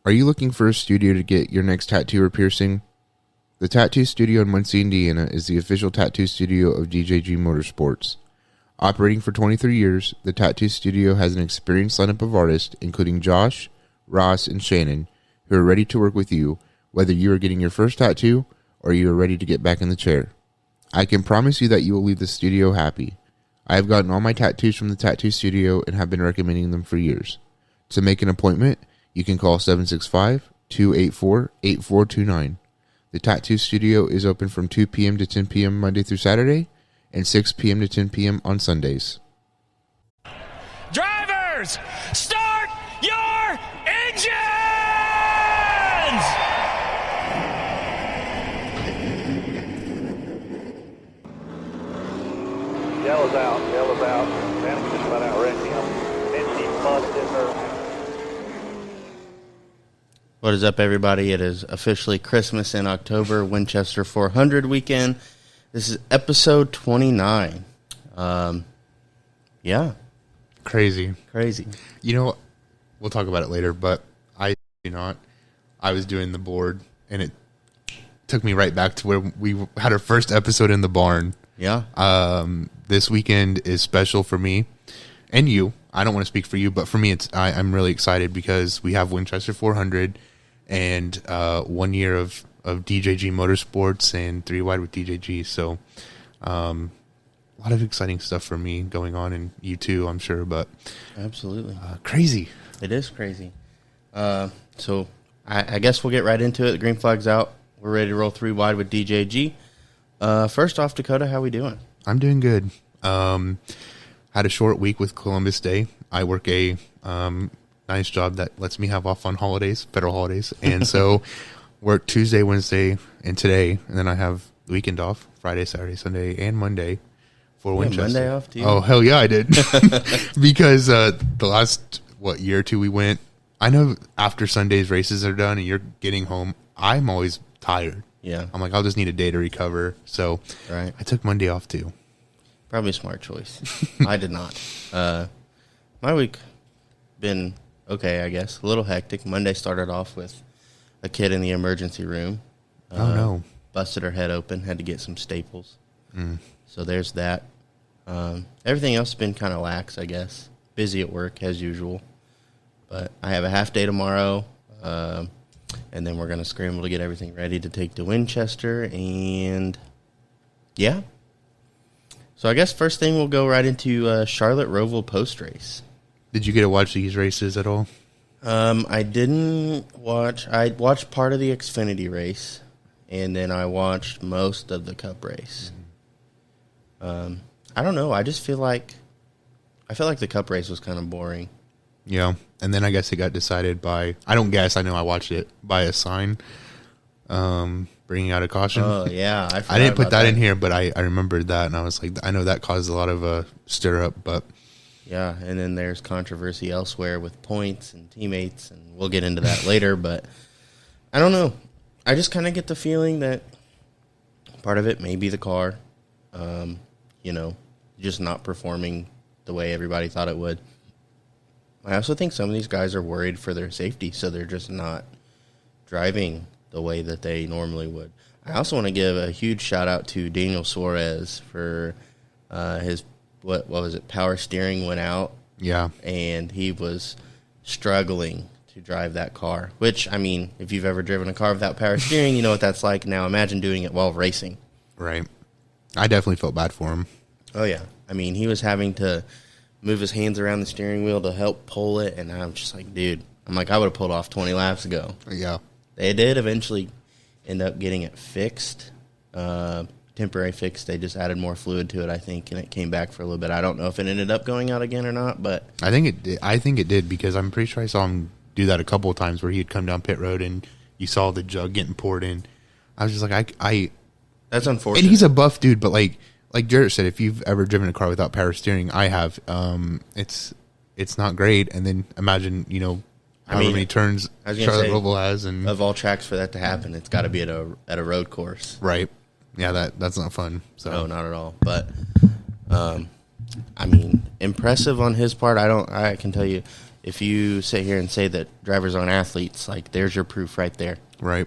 Are you looking for a studio to get your next tattoo or piercing? The Tattoo Studio in Muncie, Indiana is the official tattoo studio of DJG Motorsports. Operating for 23 years, the Tattoo Studio has an experienced lineup of artists, including Josh, Ross, and Shannon, who are ready to work with you, whether you are getting your first tattoo or you are ready to get back in the chair. I can promise you that you will leave the studio happy. I have gotten all my tattoos from the Tattoo Studio and have been recommending them for years. To make an appointment, you can call 765-284-8429. The Tattoo Studio is open from 2 p.m. to 10 p.m. Monday through Saturday and 6 p.m. to 10 p.m. on Sundays. Drivers, start your engines! Yellow's out. Man, we just about outran him. And she busted her. What is up, everybody? It is officially Christmas in October, Winchester 400 weekend. This is episode 29. Yeah. Crazy. You know, we'll talk about it later, but I was doing the board, and it took me right back to where we had our first episode in the barn. Yeah. This weekend is special for me and you. I don't want to speak for you, but for me, I'm really excited because we have Winchester 400 and 1 year of DJG Motorsports and 3 wide with DJG. So a lot of exciting stuff for me going on, and you too, I'm sure. But absolutely crazy. It is crazy. So I guess we'll get right into it. The green flag's out. We're ready to roll 3 wide with DJG. First off, Dakota, how we doing? I'm doing good. Had a short week with Columbus Day. I work a nice job that lets me have off on holidays, federal holidays. And so work Tuesday, Wednesday, and today. And then I have the weekend off, Friday, Saturday, Sunday, and Monday for Winchester. Monday off too? Oh, hell yeah, I did. Because the last, year or two we went, I know after Sunday's races are done and you're getting home, I'm always tired. Yeah. I'm like, I'll just need a day to recover. So right. I took Monday off too. Probably a smart choice. I did not. My week been okay, I guess. A little hectic. Monday started off with a kid in the emergency room. Oh, no. Busted her head open. Had to get some staples. So there's that. Everything else has been kind of lax, I guess. Busy at work, as usual. But I have a half day tomorrow. And then we're going to scramble to get everything ready to take to Winchester. And, yeah. So I guess first thing we'll go right into Charlotte Roval post-race. Did you get to watch these races at all? I didn't watch. I watched part of the Xfinity race, and then I watched most of the Cup race. I don't know. I just feel like the Cup race was kind of boring. Yeah, and then I guess it got decided by, I don't guess, I know I watched it, by a sign bringing out a caution. Oh, yeah. I didn't put that in here, but I remembered that, and I was like, I know that caused a lot of stir-up, but... Yeah, and then there's controversy elsewhere with points and teammates, and we'll get into that later, but I don't know. I just kind of get the feeling that part of it may be the car, just not performing the way everybody thought it would. I also think some of these guys are worried for their safety, so they're just not driving the way that they normally would. I also want to give a huge shout-out to Daniel Suarez for his... What was it? Power steering went out. Yeah. And he was struggling to drive that car, which, I mean, if you've ever driven a car without power steering, you know what that's like. Now imagine doing it while racing. Right. I definitely felt bad for him. Oh, yeah. I mean, he was having to move his hands around the steering wheel to help pull it, and I'm just like, dude, I would have pulled off 20 laps ago. Yeah. They did eventually end up getting it fixed. Temporary fix. They just added more fluid to it, I think, and it came back for a little bit. I don't know if it ended up going out again or not, but I think it did. I think it did, because I'm pretty sure I saw him do that a couple of times where he'd come down pit road and you saw the jug getting poured in. I was just like, that's unfortunate. And he's a buff dude, but like Jarrett said, if you've ever driven a car without power steering, I have. It's not great. And then imagine, how many turns Charlotte Roval has, and of all tracks for that to happen, it's got to be at a road course, right? Yeah, that's not fun. So. No, not at all. But, impressive on his part. I can tell you, if you sit here and say that drivers aren't athletes, like, there's your proof right there. Right.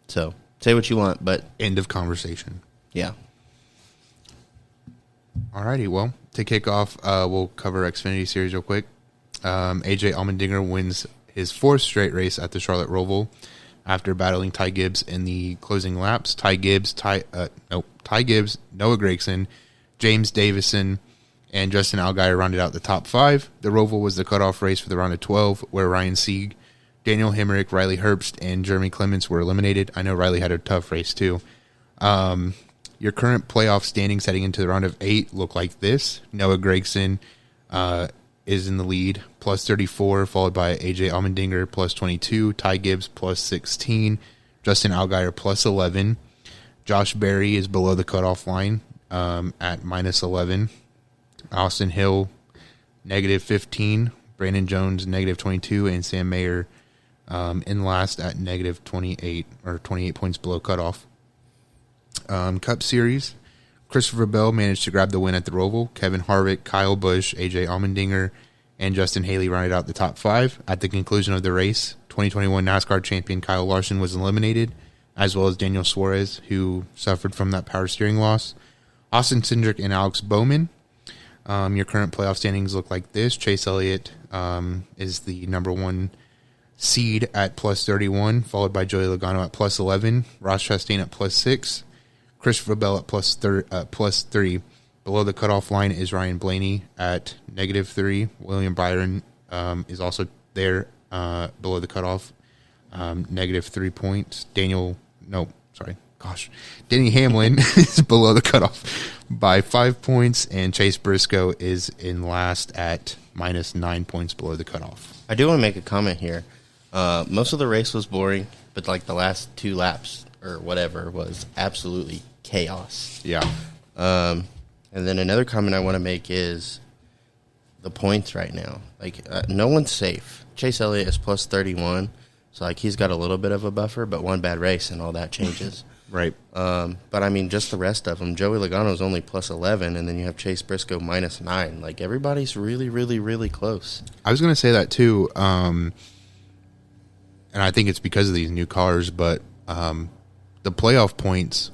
So, say what you want, but... End of conversation. Yeah. Alrighty, well, to kick off, we'll cover Xfinity Series real quick. AJ Allmendinger wins his 4th straight race at the Charlotte Roval after battling Ty Gibbs in the closing laps. Ty Gibbs, Noah Gragson, James Davison, and Justin Allgaier rounded out the top 5. The Roval was the cutoff race for the round of 12, where Ryan Sieg, Daniel Hemrick, Riley Herbst, and Jeremy Clements were eliminated. I know Riley had a tough race too. Your current playoff standings heading into the round of 8 look like this. Noah Gragson is in the lead, plus 34, followed by AJ Allmendinger, plus 22, Ty Gibbs, plus 16, Justin Allgaier, plus 11. Josh Berry is below the cutoff line at minus 11. Austin Hill, negative 15. Brandon Jones, negative 22. And Sam Mayer in last at negative 28, or 28 points below cutoff. Cup Series, Christopher Bell managed to grab the win at the Rowville. Kevin Harvick, Kyle Busch, AJ Allmendinger, and Justin Haley rounded out the top 5. At the conclusion of the race, 2021 NASCAR champion Kyle Larson was eliminated, as well as Daniel Suarez, who suffered from that power steering loss. Austin Cindric and Alex Bowman. Your current playoff standings look like this. Chase Elliott is the number 1 seed at plus 31, followed by Joey Logano at plus 11, Ross Chastain at plus 6, Christopher Bell at plus 3. Below the cutoff line is Ryan Blaney at negative 3. William Byron is also there below the cutoff, negative 3 points. Denny Hamlin is below the cutoff by 5 points, and Chase Briscoe is in last at minus 9 points below the cutoff. I do want to make a comment here. Most of the race was boring, but like the last 2 laps or whatever was absolutely chaos. Yeah. And then another comment I want to make is the points right now. Like, no one's safe. Chase Elliott is plus 31, so like he's got a little bit of a buffer, but one bad race and all that changes. Right. But I mean, just the rest of them. Joey Logano is only plus 11, and then you have Chase Briscoe minus 9. Like, everybody's really, really, really close. I was going to say that too, and I think it's because of these new cars, but the playoff points,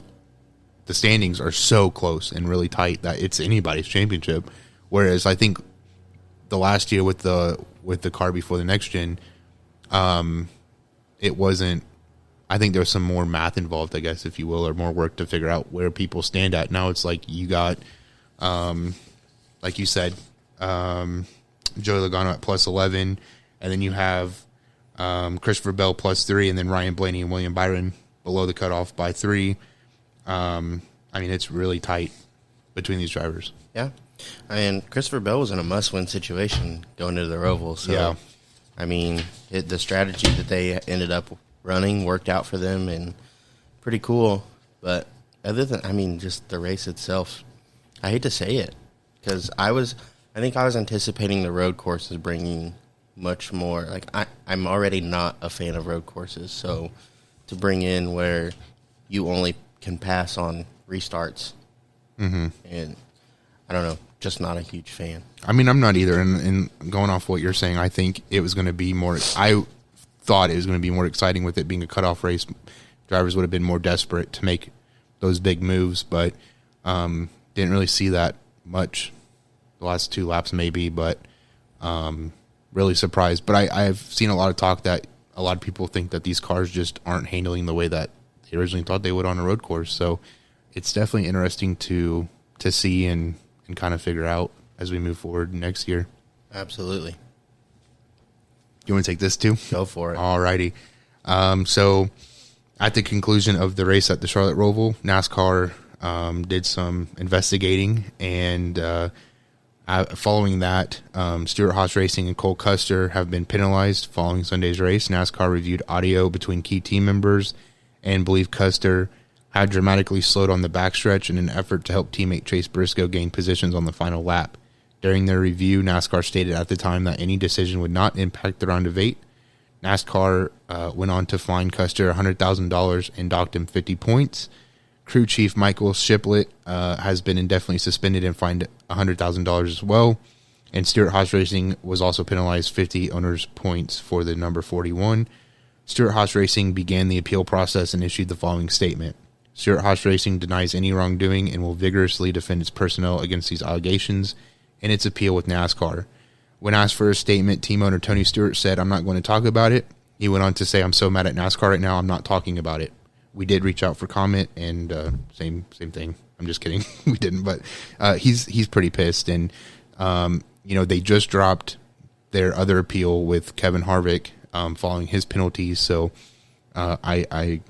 the standings are so close and really tight that it's anybody's championship. Whereas I think the last year with the car before the next gen, it wasn't. I think there was some more math involved, I guess, if you will, or more work to figure out where people stand at. Now it's like you got, like you said, Joey Logano at plus 11, and then you have Christopher Bell plus 3, and then Ryan Blaney and William Byron below the cutoff by 3. I mean, it's really tight between these drivers. Yeah. I mean, Christopher Bell was in a must-win situation going into the Rowville. So, yeah. I mean, the strategy that they ended up running worked out for them and pretty cool. But other than, I mean, just the race itself, I hate to say it because I think I was anticipating the road courses bringing much more. Like, I'm already not a fan of road courses. So to bring in where you only can pass on restarts, and I don't know, just not a huge fan. I mean, I'm not either. And going off what you're saying, I think it was going to be more. I thought it was going to be more exciting with it being a cutoff race. Drivers would have been more desperate to make those big moves, but didn't really see that much. The last 2 laps, maybe, but really surprised. But I've seen a lot of talk that a lot of people think that these cars just aren't handling the way that they originally thought they would on a road course. So it's definitely interesting to see and kind of figure out as we move forward next year. Absolutely. You want to take this too? Go for it. All righty. So at the conclusion of the race at the Charlotte Roval, NASCAR did some investigating, and following that, Stewart Haas Racing and Cole Custer have been penalized following Sunday's race. NASCAR reviewed audio between key team members and believed Custer had dramatically slowed on the backstretch in an effort to help teammate Chase Briscoe gain positions on the final lap. During their review, NASCAR stated at the time that any decision would not impact the round of 8. NASCAR went on to fine Custer $100,000 and docked him 50 points. Crew chief Michael Shiplett has been indefinitely suspended and fined $100,000 as well. And Stewart-Haas Racing was also penalized 50 owners' points for the number 41. Stewart-Haas Racing began the appeal process and issued the following statement. Stewart-Haas Racing denies any wrongdoing and will vigorously defend its personnel against these allegations in its appeal with NASCAR. When asked for a statement, team owner Tony Stewart said, "I'm not going to talk about it." He went on to say, "I'm so mad at NASCAR right now, I'm not talking about it." We did reach out for comment, and same thing. I'm just kidding. We didn't, but he's pretty pissed. And, they just dropped their other appeal with Kevin Harvick following his penalties. So I'm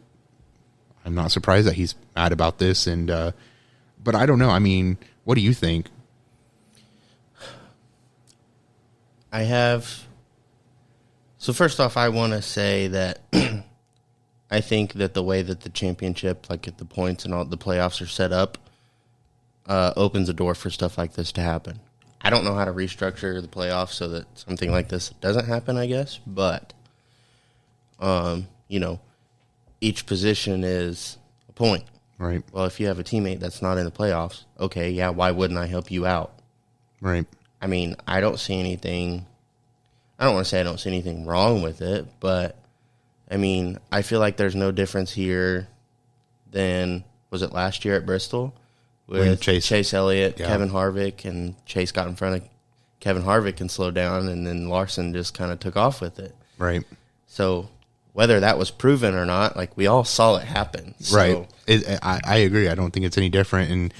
not surprised that he's mad about this. And but I don't know. I mean, what do you think? So first off, I want to say that I think that the way that the championship, like the points and all the playoffs are set up, opens a door for stuff like this to happen. I don't know how to restructure the playoffs so that something like this doesn't happen, I guess. But, each position is a point. Right. Well, if you have a teammate that's not in the playoffs, okay, yeah, why wouldn't I help you out? Right. I mean, I don't see anything. I don't want to say I don't see anything wrong with it, but I mean, I feel like there's no difference here than, was it last year at Bristol with Chase Elliott, yeah. Kevin Harvick, and Chase got in front of Kevin Harvick and slowed down, and then Larson just kind of took off with it. Right. So whether that was proven or not, like, we all saw it happen. So, right. I agree. I don't think it's any different. And,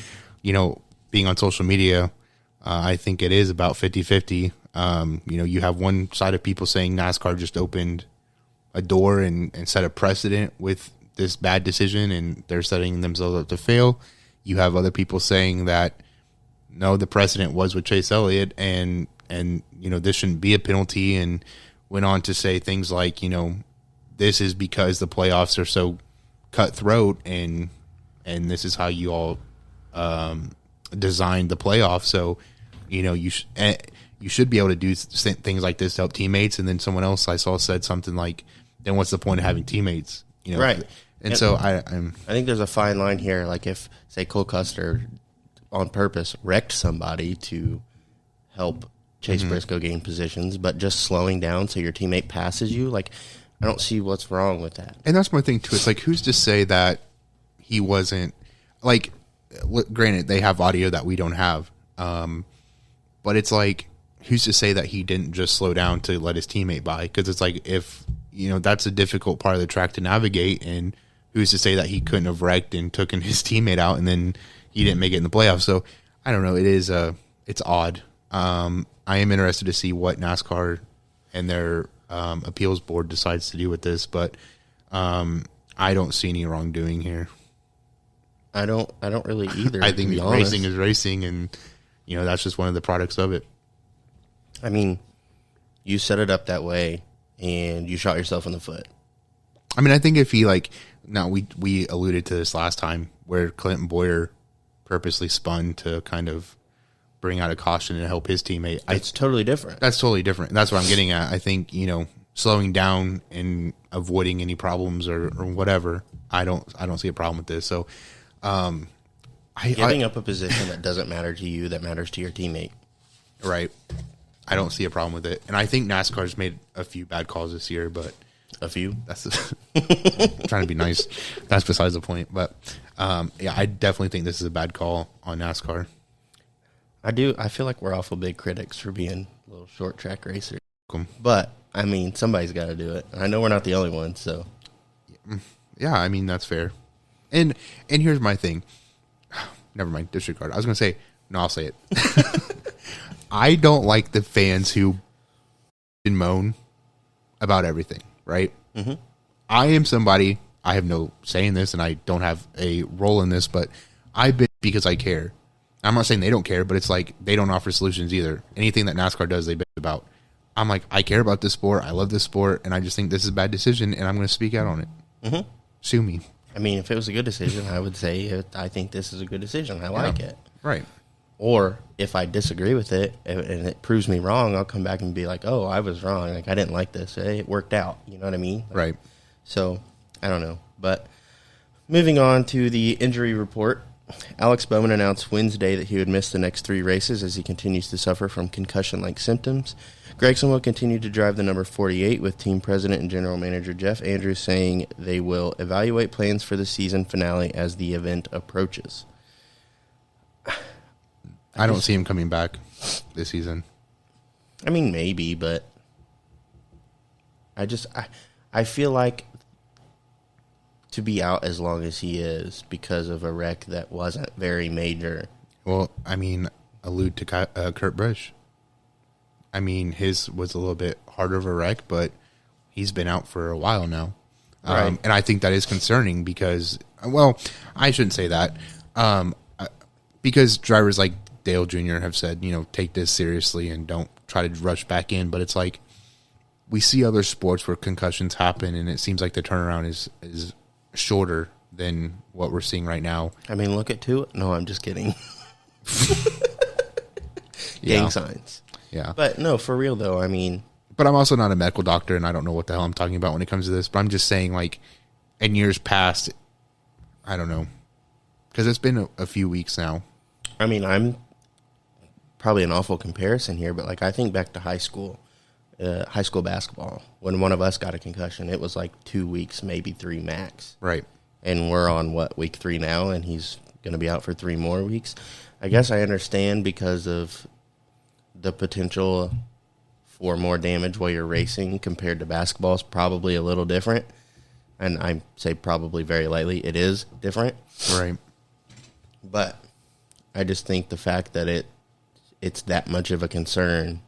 being on social media, I think it is about 50-50. You have one side of people saying NASCAR just opened a door and set a precedent with this bad decision, and they're setting themselves up to fail. You have other people saying that, no, the precedent was with Chase Elliott, and this shouldn't be a penalty, and went on to say things like, this is because the playoffs are so cutthroat, and this is how you all designed the playoffs. So, you should be able to do things like this to help teammates. And then someone else I saw said something like, then what's the point of having teammates? Right. And so I think there's a fine line here. Like, if, say, Cole Custer on purpose wrecked somebody to help Chase Briscoe gain positions, but just slowing down so your teammate passes you, like, I don't see what's wrong with that. And that's my thing too. It's like, who's to say that he wasn't, like, granted, they have audio that we don't have, but it's like, who's to say that he didn't just slow down to let his teammate by? Because it's like, if that's a difficult part of the track to navigate, and who's to say that he couldn't have wrecked and taken his teammate out, and then he didn't make it in the playoffs? So I don't know. It's odd. I am interested to see what NASCAR and their appeals board decides to do with this, but I don't see any wrongdoing here. I don't really either. I think racing is racing, and that's just one of the products of it. I mean, you set it up that way, and you shot yourself in the foot. I mean, I think if he we alluded to this last time, where Clinton Boyer purposely spun to kind of bring out a caution and help his teammate. It's totally different. That's totally different. That's what I'm getting at. I think, slowing down and avoiding any problems or whatever, I don't see a problem with this. So, giving up a position that doesn't matter to you, that matters to your teammate. Right. I don't see a problem with it. And I think NASCAR's made a few bad calls this year, but a few. That's trying to be nice. That's besides the point. But I definitely think this is a bad call on NASCAR. I do. I feel like we're awful big critics for being little short track racers. But I mean, somebody's got to do it. I know we're not the only ones. So yeah, I mean, that's fair. And here's my thing. Never mind. Disregard. I was going to say, no, I'll say it. I don't like the fans who moan about everything, right? Mm-hmm. I am somebody, I have no say in this, and I don't have a role in this, but I bitch because I care. I'm not saying they don't care, but it's like they don't offer solutions either. Anything that NASCAR does, they bitch about. I'm like, I care about this sport. I love this sport, and I just think this is a bad decision, and I'm going to speak out on it. Mm-hmm. Sue me. I mean, if it was a good decision, I would say, I think this is a good decision. I like it. Right. Or if I disagree with it and it proves me wrong, I'll come back and be like, oh, I was wrong. Like, I didn't like this. It worked out. You know what I mean? Like, right. So, I don't know. But moving on to the injury report. Alex Bowman announced Wednesday that he would miss the next 3 races as he continues to suffer from concussion-like symptoms. Gragson will continue to drive the number 48, with team president and general manager Jeff Andrews saying they will evaluate plans for the season finale as the event approaches. I don't see him coming back this season. I mean, maybe, but I feel like to be out as long as he is because of a wreck that wasn't very major. Well, I mean, allude to Kurt Busch. I mean, his was a little bit harder of a wreck, but he's been out for a while now. Right. And I think that is concerning because, well, I shouldn't say that. Because drivers like Dale Jr. have said, take this seriously and don't try to rush back in. But it's like we see other sports where concussions happen, and it seems like the turnaround is shorter than what we're seeing right now. I mean, look at Tua. No, I'm just kidding. Yeah. Gang signs. Yeah. But no, for real though, I mean. But I'm also not a medical doctor, and I don't know what the hell I'm talking about when it comes to this. But I'm just saying, like, in years past, I don't know. Because it's been a few weeks now. I mean, I'm probably an awful comparison here, but, like, I think back to high school basketball. When one of us got a concussion, it was like 2 weeks, maybe 3 max. Right. And we're on, week 3 now, and he's going to be out for 3 more weeks. I guess I understand because of the potential for more damage while you're racing compared to basketball is probably a little different. And I say probably very lightly. It is different. Right. But I just think the fact that it's that much of a concern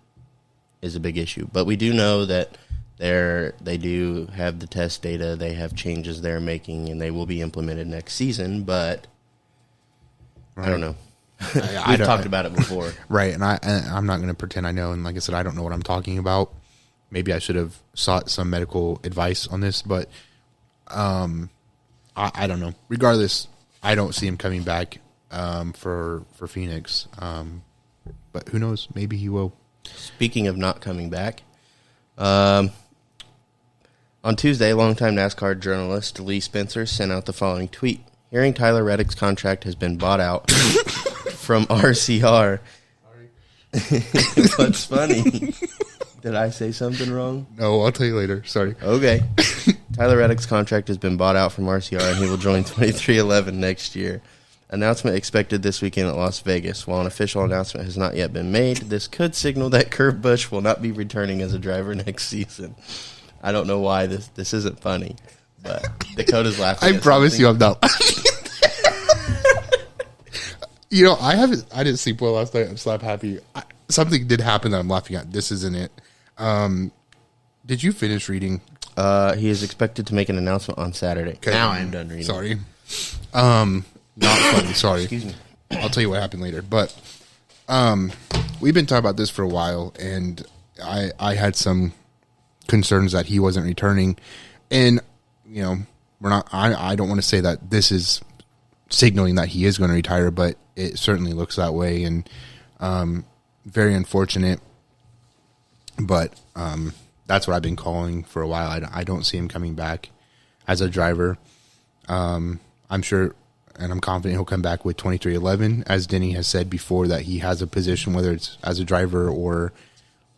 is a big issue. But we do know that they do have the test data. They have changes they're making, and they will be implemented next season. But right. I don't know. We've talked about it before. Right, and I'm not going to pretend I know. And like I said, I don't know what I'm talking about. Maybe I should have sought some medical advice on this, but I don't know. Regardless, I don't see him coming back for Phoenix. But who knows? Maybe he will. Speaking of not coming back, on Tuesday, longtime NASCAR journalist Lee Spencer sent out the following tweet. Hearing Tyler Reddick's contract has been bought out from RCR. What's funny? Did I say something wrong? No, I'll tell you later. Sorry. Okay. Tyler Reddick's contract has been bought out from RCR, and he will join 23XI next year. Announcement expected this weekend at Las Vegas. While an official announcement has not yet been made, this could signal that Kurt Busch will not be returning as a driver next season. I don't know why this isn't funny, but Dakota's laughing. I promise you I'm not. I didn't sleep well last night. I'm slap happy. Something did happen that I'm laughing at. This isn't it. Did you finish reading? He is expected to make an announcement on Saturday. Okay. Now I'm done reading. Sorry. Not funny. Sorry. Excuse me. I'll tell you what happened later. But we've been talking about this for a while, and I had some concerns that he wasn't returning. And, we're not. I don't want to say that this is signaling that he is going to retire, but it certainly looks that way, and very unfortunate. But that's what I've been calling for a while. I don't see him coming back as a driver. I'm sure, and I'm confident he'll come back with 23XI, as Denny has said before, that he has a position, whether it's as a driver or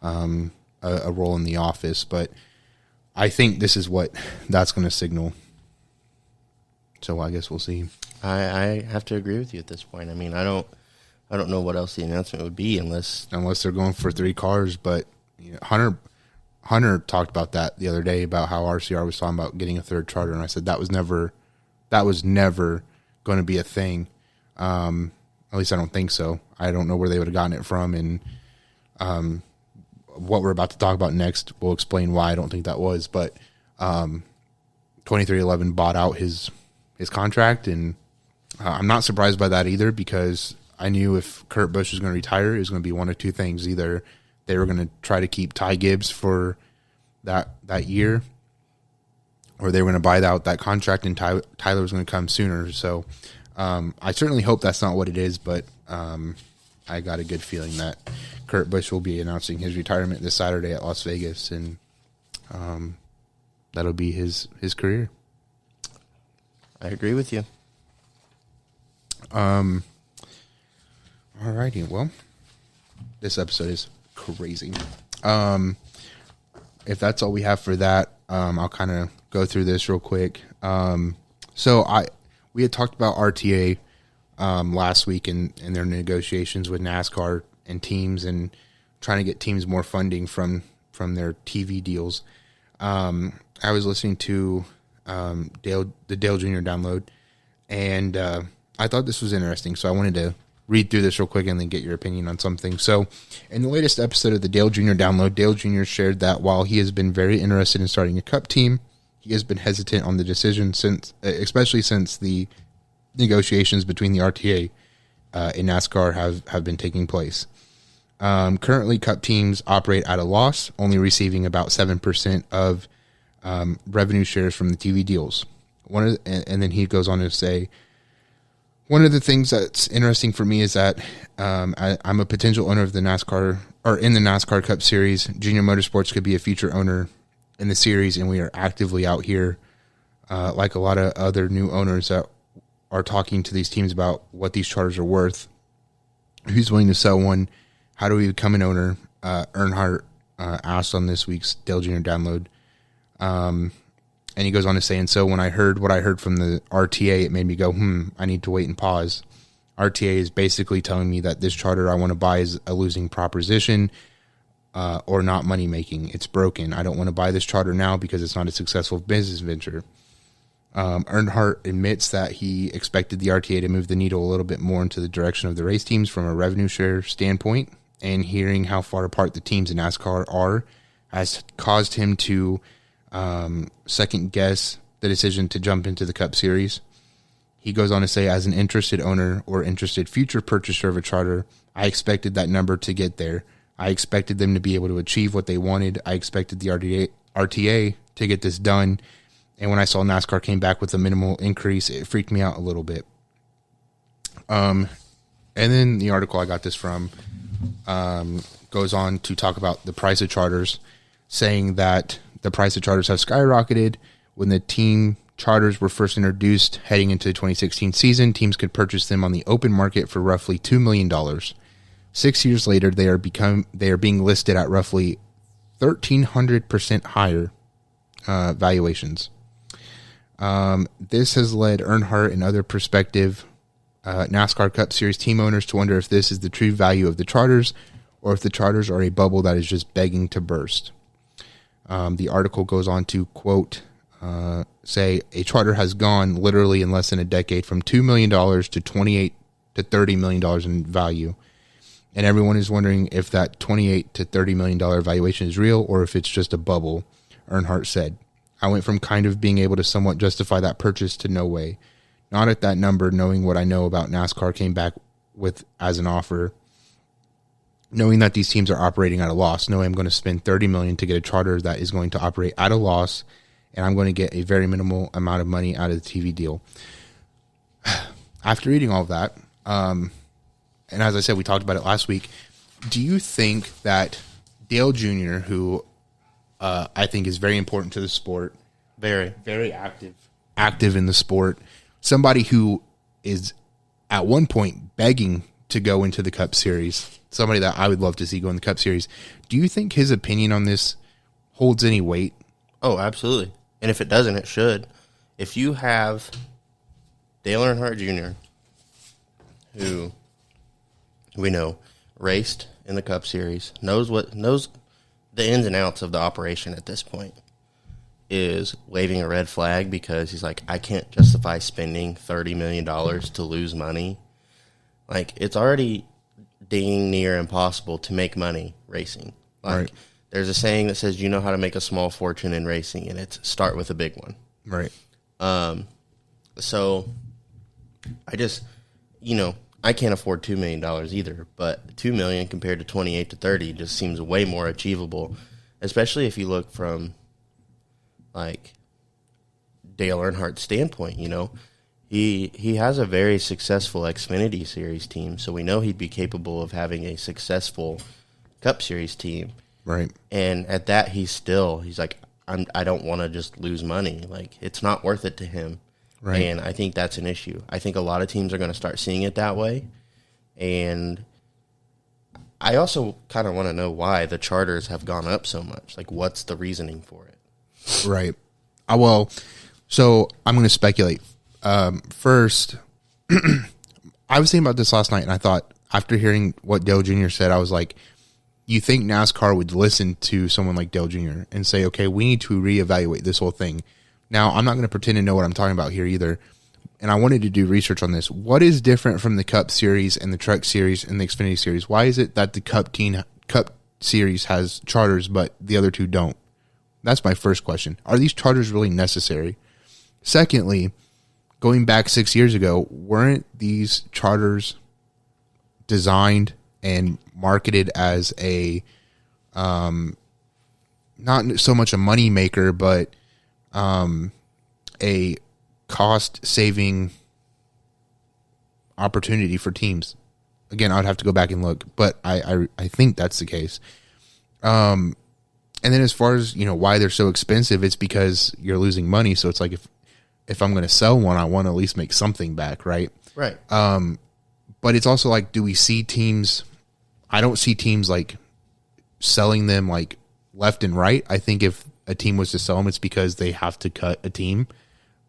a role in the office. But I think this is what that's going to signal. So I guess we'll see. I have to agree with you at this point. I mean, I don't know what else the announcement would be unless they're going for 3 cars. But Hunter talked about that the other day, about how RCR was talking about getting a 3rd charter, and I said that was never going to be a thing. At least I don't think so. I don't know where they would have gotten it from, and what we're about to talk about next will explain why I don't think that was. But 23XI bought out his contract, and I'm not surprised by that either, because I knew if Kurt Busch was going to retire, it was going to be one of 2 things. Either they were going to try to keep Ty Gibbs for that year, or they were going to buy out that contract, and Tyler was going to come sooner. So I certainly hope that's not what it is, but I got a good feeling that Kurt Busch will be announcing his retirement this Saturday at Las Vegas, and that'll be his career. I agree with you. Alrighty, well, this episode is crazy. If that's all we have for that, I'll kind of go through this real quick. We had talked about RTA last week and their negotiations with NASCAR and teams and trying to get teams more funding from their TV deals. I was listening to the Dale Jr. download, and I thought this was interesting, so I wanted to read through this real quick and then get your opinion on something. So, in the latest episode of the Dale Jr. download, Dale Jr. shared that while he has been very interested in starting a Cup team, he has been hesitant on the decision especially since the negotiations between the RTA and NASCAR have been taking place. Currently, Cup teams operate at a loss, only receiving about 7% of revenue shares from the TV deals. And then he goes on to say, one of the things that's interesting for me is that I'm a potential owner of the NASCAR, or in the NASCAR Cup Series. Junior Motorsports could be a future owner in the series, and we are actively out here, like a lot of other new owners that are talking to these teams about what these charters are worth. Who's willing to sell one? How do we become an owner? Earnhardt asked on this week's Dale Jr. download. And he goes on to say, and so when I heard what I heard from the RTA, it made me go, I need to wait and pause. RTA is basically telling me that this charter I want to buy is a losing proposition or not money making. It's broken. I don't want to buy this charter now because it's not a successful business venture. Earnhardt admits that he expected the RTA to move the needle a little bit more into the direction of the race teams from a revenue share standpoint, and hearing how far apart the teams in NASCAR are has caused him to second guess the decision to jump into the Cup Series. He goes on to say, as an interested owner or interested future purchaser of a charter, I expected that number to get there. I expected them to be able to achieve what they wanted. I expected the RTA to get this done. And when I saw NASCAR came back with a minimal increase, it freaked me out a little bit. And then the article I got this from goes on to talk about the price of charters, saying that the price of charters have skyrocketed. When the team charters were first introduced heading into the 2016 season, teams could purchase them on the open market for roughly $2 million. 6 years later, they are being listed at roughly 1,300% higher valuations. This has led Earnhardt and other prospective NASCAR Cup Series team owners to wonder if this is the true value of the charters, or if the charters are a bubble that is just begging to burst. The article goes on to, quote, say, a charter has gone literally in less than a decade from $2 million to $28 to $30 million in value. And everyone is wondering if that $28 to $30 million valuation is real or if it's just a bubble, Earnhardt said. I went from kind of being able to somewhat justify that purchase to no way. Not at that number, knowing what I know about NASCAR came back with as an offer. Knowing that these teams are operating at a loss, knowing I'm going to spend $30 million to get a charter that is going to operate at a loss, and I'm going to get a very minimal amount of money out of the TV deal. After reading all of that, and as I said, we talked about it last week, do you think that Dale Jr., who I think is very important to the sport, very, very active in the sport, somebody who is at one point begging to go into the Cup Series, somebody that I would love to see go in the Cup Series. Do you think his opinion on this holds any weight? Oh, absolutely. And if it doesn't, it should. If you have Dale Earnhardt Jr., who we know raced in the Cup Series, knows the ins and outs of the operation at this point, is waving a red flag because he's like, I can't justify spending $30 million to lose money. Like, it's already dang near impossible to make money racing. Like, right. There's a saying that says, you know how to make a small fortune in racing, and it's start with a big one. Right. So I just, I can't afford $2 million either, but $2 million compared to 28 to 30 just seems way more achievable, especially if you look from, like, Dale Earnhardt's standpoint, He has a very successful Xfinity Series team, so we know he'd be capable of having a successful Cup Series team. Right. And at that, he's like, I don't want to just lose money. Like, it's not worth it to him. Right. And I think that's an issue. I think a lot of teams are going to start seeing it that way. And I also kind of want to know why the charters have gone up so much. Like, what's the reasoning for it? Right. Well, so I'm going to speculate. First, I was thinking about this last night, and I thought, after hearing what Dale Jr. said, I was like, you think NASCAR would listen to someone like Dale Jr. and say, okay, we need to reevaluate this whole thing. Now, I'm not going to pretend to know what I'm talking about here either, and I wanted to do research on this. What is different from the Cup Series and the Truck Series and the Xfinity Series? Why is it that the Cup Series has charters, but the other two don't? That's my first question. Are these charters really necessary? Secondly, going back 6 years ago, weren't these charters designed and marketed as a not so much a money maker, but a cost saving opportunity for teams? Again, I'd have to go back and look, but I think that's the case. And then as far as, why they're so expensive, it's because you're losing money. So it's like, if I'm going to sell one, I want to at least make something back. Right. Right. But it's also like, do we see teams? I don't see teams like selling them like left and right. I think if a team was to sell them, it's because they have to cut a team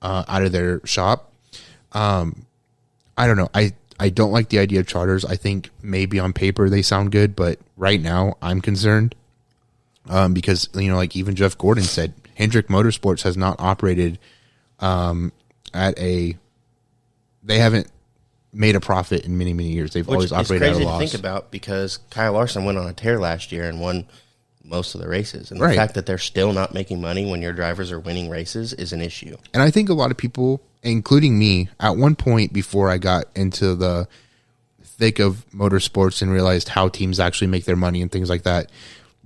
out of their shop. I don't know. I don't like the idea of charters. I think maybe on paper they sound good, but right now I'm concerned because, like even Jeff Gordon said, Hendrick Motorsports has not operated they haven't made a profit in many, many years. They've always operated at a loss. It's crazy to think about because Kyle Larson went on a tear last year and won most of the races. And the fact that they're still not making money when your drivers are winning races is an issue. And I think a lot of people, including me, at one point before I got into the thick of motorsports and realized how teams actually make their money and things like that,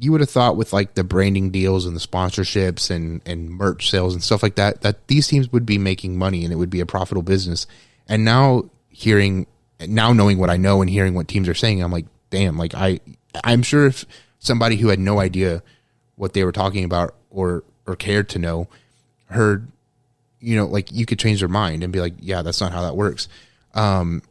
you would have thought with like the branding deals and the sponsorships and merch sales and stuff like that, that these teams would be making money and it would be a profitable business. And now knowing what I know and hearing what teams are saying, I'm like, damn, like I'm sure if somebody who had no idea what they were talking about or cared to know heard, like you could change their mind and be like, yeah, that's not how that works. And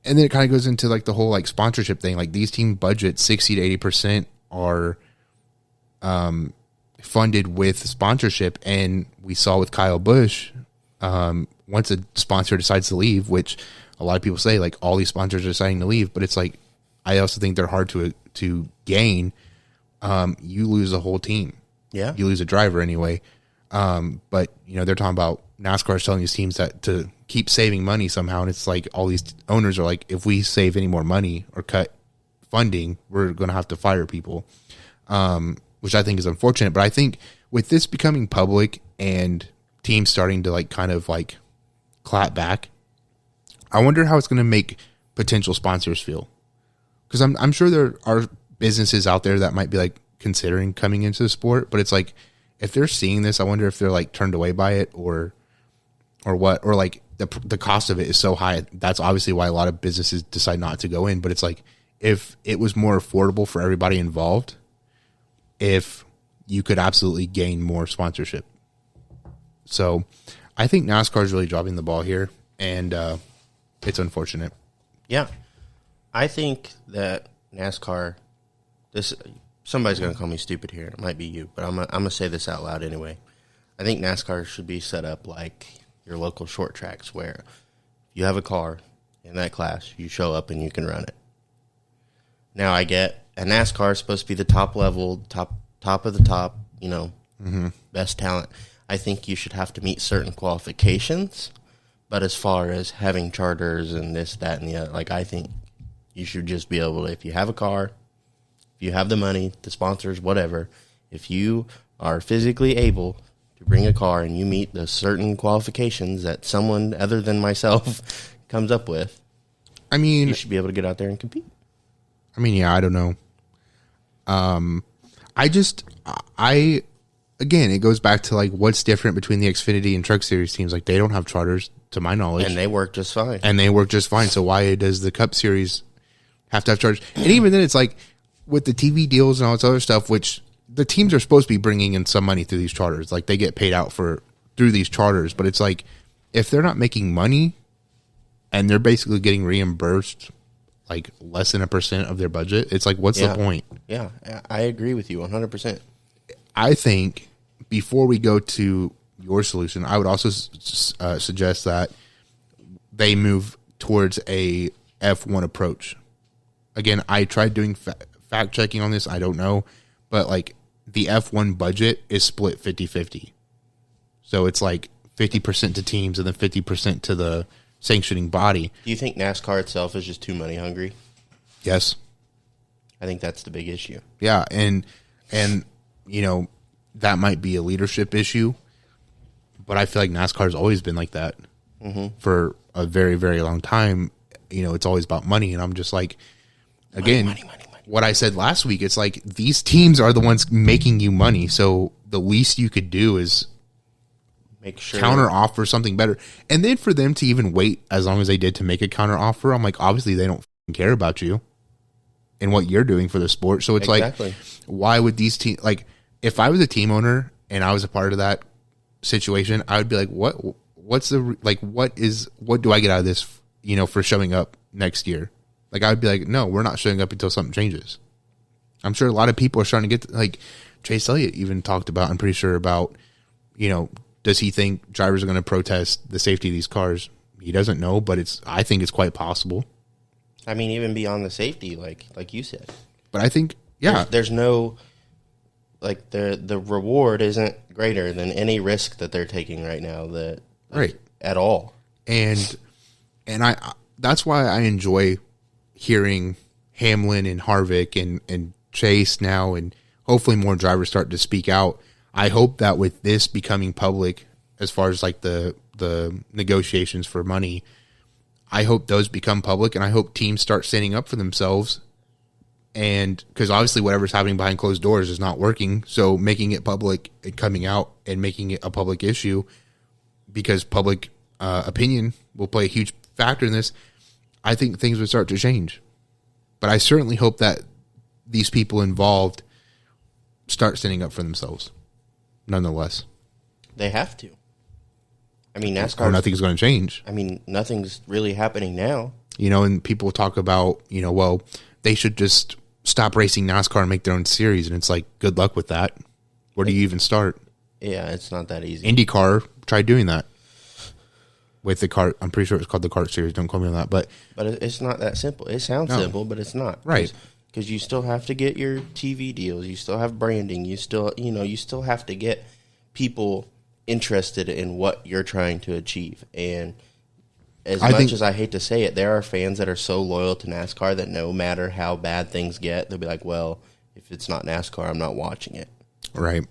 then it kind of goes into like the whole like sponsorship thing. Like these team budgets 60 to 80% are funded with sponsorship. And we saw with Kyle Busch, once a sponsor decides to leave, which a lot of people say like all these sponsors are deciding to leave, but it's like, I also think they're hard to gain. You lose a whole team. Yeah. You lose a driver anyway. But they're talking about NASCAR is telling these teams that to keep saving money somehow. And it's like all these owners are like, if we save any more money or cut funding, we're going to have to fire people, which I think is unfortunate. But I think with this becoming public and teams starting to like kind of like clap back, I wonder how it's going to make potential sponsors feel. Because I'm sure there are businesses out there that might be like considering coming into the sport, but it's like if they're seeing this, I wonder if they're like turned away by it or what, or like the cost of it is so high. That's obviously why a lot of businesses decide not to go in. But it's like if it was more affordable for everybody involved, if you could absolutely gain more sponsorship. So I think NASCAR is really dropping the ball here, and it's unfortunate. Yeah. I think that NASCAR, somebody's going to call me stupid here. It might be you, but I'm going to say this out loud anyway. I think NASCAR should be set up like your local short tracks where you have a car in that class, you show up and you can run it. Now I get, and NASCAR is supposed to be the top level, top of the top, best talent. I think you should have to meet certain qualifications, but as far as having charters and this, that, and the other, like I think you should just be able to, if you have a car, if you have the money, the sponsors, whatever, if you are physically able to bring a car and you meet the certain qualifications that someone other than myself comes up with, I mean, you should be able to get out there and compete. I mean, yeah, I don't know. Again, it goes back to like what's different between the Xfinity and Truck Series teams. Like they don't have charters, to my knowledge, and they work just fine. So why does the Cup Series have to have charters? And even then, it's like with the TV deals and all this other stuff, which the teams are supposed to be bringing in some money through these charters. Like they get paid out through these charters, but it's like if they're not making money and they're basically getting reimbursed like less than 1% of their budget, it's like, what's the point? Yeah, I agree with you 100%. I think before we go to your solution, I would also suggest that they move towards a F1 approach. Again, I tried doing fact checking on this. I don't know, but like the F1 budget is split 50-50. So it's like 50% to teams and then 50% to the sanctioning body. Do you think NASCAR itself is just too money hungry? Yes. I think that's the big issue. Yeah, and you know, that might be a leadership issue, but I feel like NASCAR's always been like that for a very, very long time. You know, it's always about money, and I'm just like, again, money. What I said last week, it's like these teams are the ones making you money, so the least you could do is make sure counter offer something better. And then for them to even wait as long as they did to make a counter offer, I'm like, obviously they don't care about you and what you're doing for the sport. So it's like, why would these teams, like, if I was a team owner and I was a part of that situation, I would be like, what do I get out of this, you know, for showing up next year? Like, I would be like, no, we're not showing up until something changes. I'm sure a lot of people are starting to get, like, Chase Elliott even talked about, I'm pretty sure, about, you know, does he think drivers are going to protest the safety of these cars? He doesn't know, but I think it's quite possible. I mean, even beyond the safety, like you said. But I think, yeah. There's no, like, the reward isn't greater than any risk that they're taking right now, at all. And that's why I enjoy hearing Hamlin and Harvick and Chase now, and hopefully more drivers start to speak out. I hope that with this becoming public, as far as like the negotiations for money, I hope those become public, and I hope teams start standing up for themselves. And because obviously whatever's happening behind closed doors is not working, so making it public and coming out and making it a public issue, because public opinion will play a huge factor in this, I think things would start to change. But I certainly hope that these people involved start standing up for themselves. Nonetheless, they have to. I mean, NASCAR. Or nothing's going to change. I mean, nothing's really happening now. You know, and people talk about, you know, well, they should just stop racing NASCAR and make their own series. And it's like, good luck with that. Where do you even start? Yeah, it's not that easy. IndyCar tried doing that with the kart. I'm pretty sure it's called the kart series. Don't quote me on that. But it's not that simple. It sounds simple, but it's not. Right. Because you still have to get your TV deals. You still have branding. You still have to get people interested in what you're trying to achieve. And as much as I hate to say it, there are fans that are so loyal to NASCAR that no matter how bad things get, they'll be like, well, if it's not NASCAR, I'm not watching it. Right.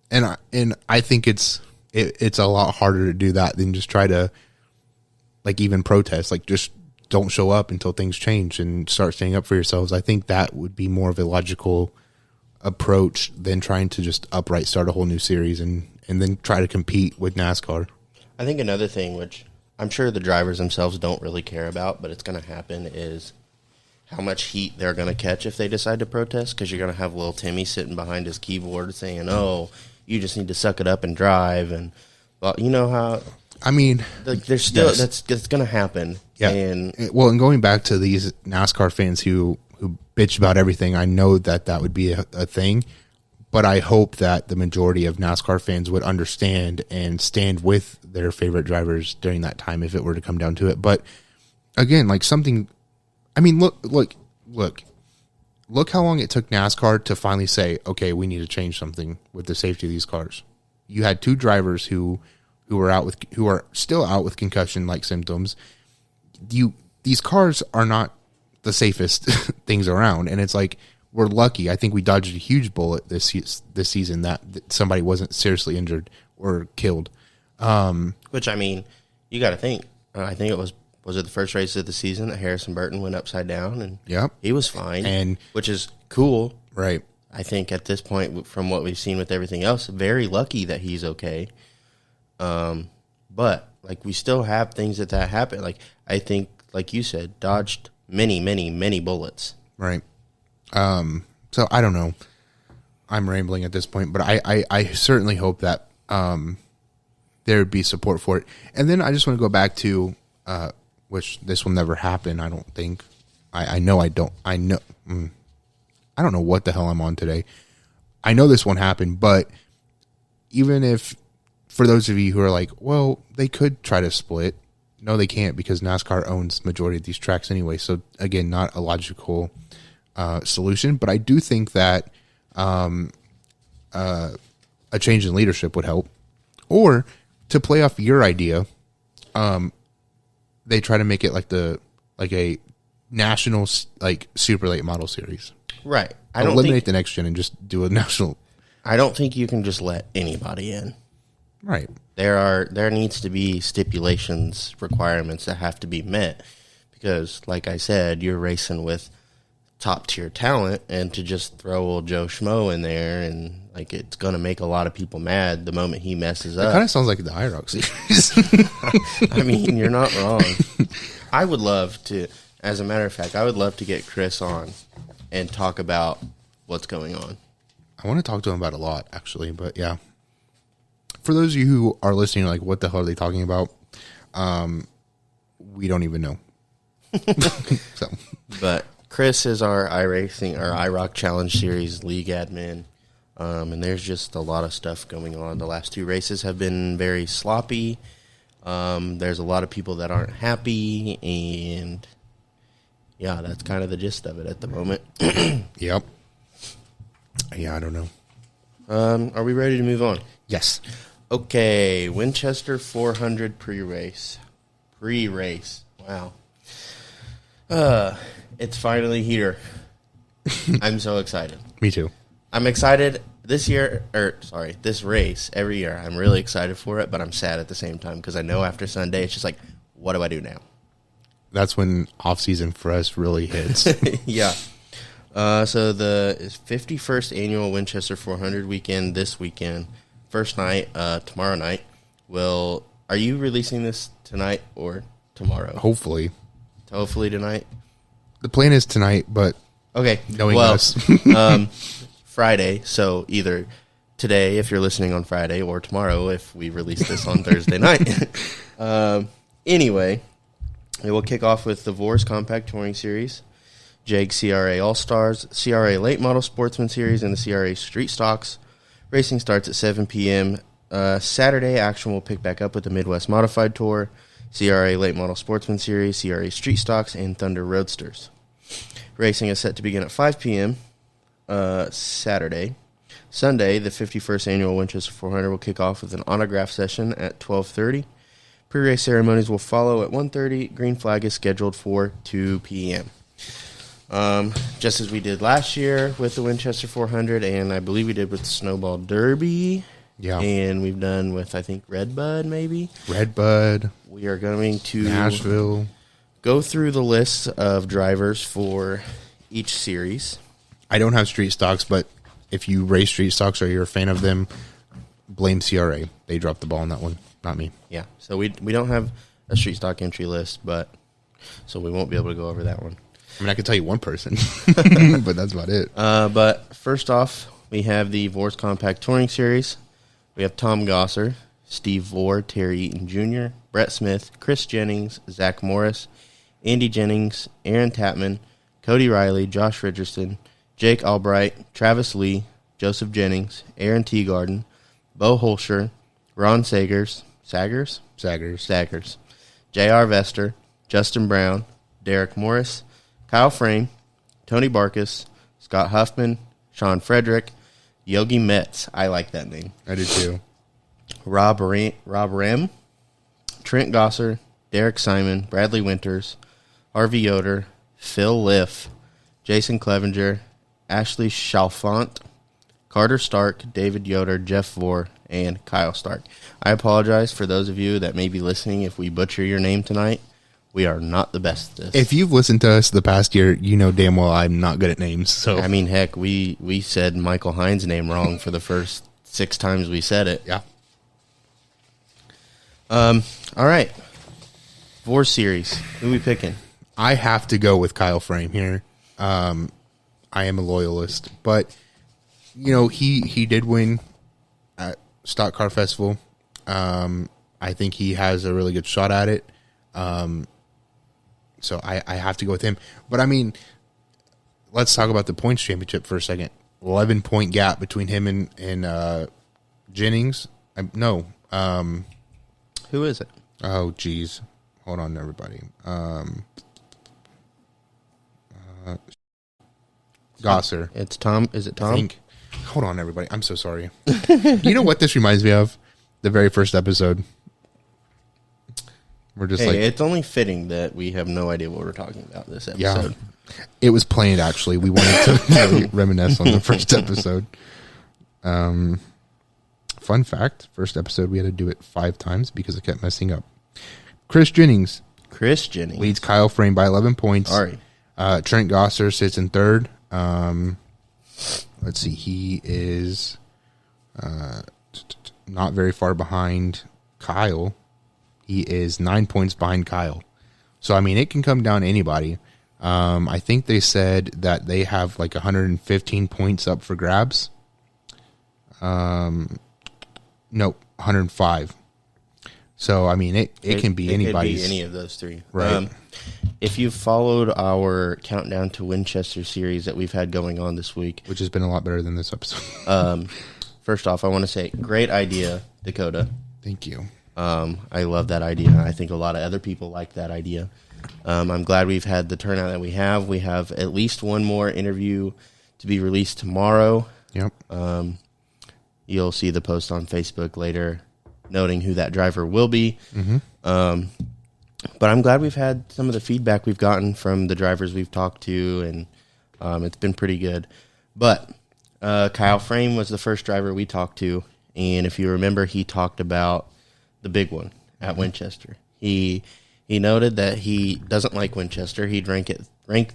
And I think it's a lot harder to do that than just try to, like, even protest. Like, just don't show up until things change and start standing up for yourselves. I think that would be more of a logical approach than trying to just outright start a whole new series and then try to compete with NASCAR. I think another thing, which I'm sure the drivers themselves don't really care about, but it's going to happen, is how much heat they're going to catch if they decide to protest, because you're going to have little Timmy sitting behind his keyboard saying, oh, you just need to suck it up and drive. And, well, you know how... I mean, there's still that's going to happen. Yeah. And going back to these NASCAR fans who bitch about everything, I know that would be a thing, but I hope that the majority of NASCAR fans would understand and stand with their favorite drivers during that time if it were to come down to it. But again, like something, I mean, look how long it took NASCAR to finally say, okay, we need to change something with the safety of these cars. You had two drivers who are still out with concussion-like symptoms. These cars are not the safest things around, and it's like, we're lucky. I think we dodged a huge bullet this season that somebody wasn't seriously injured or killed. Which, I mean, you got to think. I think it was it the first race of the season that Harrison Burton went upside down, and he was fine, and which is cool, right? I think at this point, from what we've seen with everything else, very lucky that he's okay. But like, we still have things that happen. Like, I think, like you said, dodged many bullets. Right. So I don't know. I'm rambling at this point, but I certainly hope that there would be support for it. And then I just want to go back to, which this will never happen, I don't think. I know I don't. I don't know what the hell I'm on today. I know this won't happen, but even if, for those of you who are like, well, they could try to split. No, they can't, because NASCAR owns majority of these tracks anyway. So again, not a logical solution, but I do think that a change in leadership would help. Or to play off your idea, they try to make it like a national super late model series. Right. Eliminate the next gen and just do a national. I don't think you can just let anybody in. Right. There needs to be stipulations, requirements that have to be met, because, like I said, you're racing with top tier talent, and to just throw old Joe Schmo in there and it's going to make a lot of people mad the moment he messes up. It kind of sounds like the IROC series. I mean, you're not wrong. I would love to, as a matter of fact, I would love to get Chris on and talk about what's going on. I want to talk to him about a lot, actually, but yeah. For those of you who are listening, like, what the hell are they talking about? We don't even know. So, but Chris is our iRacing, our IROC Challenge Series league admin, and there's just a lot of stuff going on. The last 2 races have been very sloppy. There's a lot of people that aren't happy, and yeah, that's kind of the gist of it at the moment. Yep. Yeah, I don't know. Are we ready to move on? Yes. Okay, Winchester 400 pre-race. Wow. It's finally here. I'm so excited. Me too. I'm excited this race every year. I'm really excited for it, but I'm sad at the same time, because I know after Sunday it's just like, what do I do now? That's when off-season for us really hits. Yeah. So the 51st annual Winchester 400 weekend this weekend. First night, tomorrow night. Are you releasing this tonight or tomorrow? Hopefully tonight. The plan is tonight, but okay, knowing us, Friday. So either today, if you're listening on Friday, or tomorrow if we release this on Thursday night. Anyway, it will kick off with the Vors Compact Touring Series, JEG CRA All Stars, CRA Late Model Sportsman Series, and the CRA Street Stocks. Racing starts at 7 p.m. Saturday, action will pick back up with the Midwest Modified Tour, CRA Late Model Sportsman Series, CRA Street Stocks, and Thunder Roadsters. Racing is set to begin at 5 p.m. Saturday. Sunday, the 51st Annual Winchester 400 will kick off with an autograph session at 12:30. Pre-race ceremonies will follow at 1:30. Green flag is scheduled for 2 p.m. Just as we did last year with the Winchester 400, and I believe we did with the Snowball Derby. Yeah. And we've done with, I think, Redbud, maybe. Redbud. We are going to Nashville. Go through the list of drivers for each series. I don't have street stocks, but if you race street stocks or you're a fan of them, blame CRA. They dropped the ball on that one, not me. Yeah. So we don't have a street stock entry list, so we won't be able to go over that one. I mean, I could tell you one person, but that's about it. But first off, we have the Vors Compact Touring Series. We have Tom Gosser, Steve Vore, Terry Eaton Jr., Brett Smith, Chris Jennings, Zach Morris, Andy Jennings, Aaron Tapman, Cody Riley, Josh Richardson, Jake Albright, Travis Lee, Joseph Jennings, Aaron Teagarden, Bo Holscher, Ron Sagers, J.R. Vester, Justin Brown, Derek Morris, Kyle Frame, Tony Barkus, Scott Huffman, Sean Frederick, Yogi Metz. I like that name. I do too. Rob Rem, Trent Gosser, Derek Simon, Bradley Winters, Harvey Yoder, Phil Liff, Jason Clevenger, Ashley Chalfant, Carter Stark, David Yoder, Jeff Vore, and Kyle Stark. I apologize for those of you that may be listening if we butcher your name tonight. We are not the best at this. If you've listened to us the past year, you know damn well I'm not good at names. So I mean, heck, we said Michael Hines' name wrong for the first 6 times we said it. Yeah. All right. Vors Series. Who are we picking? I have to go with Kyle Frame here. I am a loyalist, but you know he did win at Stock Car Festival. I think he has a really good shot at it. So I have to go with him. But, I mean, let's talk about the points championship for a second. 11-point gap between him and Jennings. Who is it? Oh, geez. Hold on, everybody. Gosser. It's Tom. Is it Tom? Hold on, everybody. I'm so sorry. You know what this reminds me of? The very first episode. We're just it's only fitting that we have no idea what we're talking about this episode. Yeah, it was planned, actually. We wanted to reminisce on the first episode. Fun fact, first episode, we had to do it 5 times because I kept messing up. Chris Jennings leads Kyle Frame by 11 points. Sorry. Trent Gosser sits in third. Let's see. He is not very far behind Kyle. He is 9 points behind Kyle. So, I mean, it can come down to anybody. I think they said that they have like 115 points up for grabs. No, 105. So, I mean, it can be anybody's. Could be any of those three. Right. If you've followed our Countdown to Winchester series that we've had going on this week, which has been a lot better than this episode. First off, I want to say, great idea, Dakota. Thank you. I love that idea. I think a lot of other people like that idea. I'm glad we've had the turnout that we have. We have at least one more interview to be released tomorrow. Yep. You'll see the post on Facebook later noting who that driver will be. Mm-hmm. But I'm glad we've had some of the feedback we've gotten from the drivers we've talked to, and it's been pretty good. But Kyle Frame was the first driver we talked to, and if you remember, he talked about the big one at Winchester. He noted that he doesn't like Winchester. He'd rank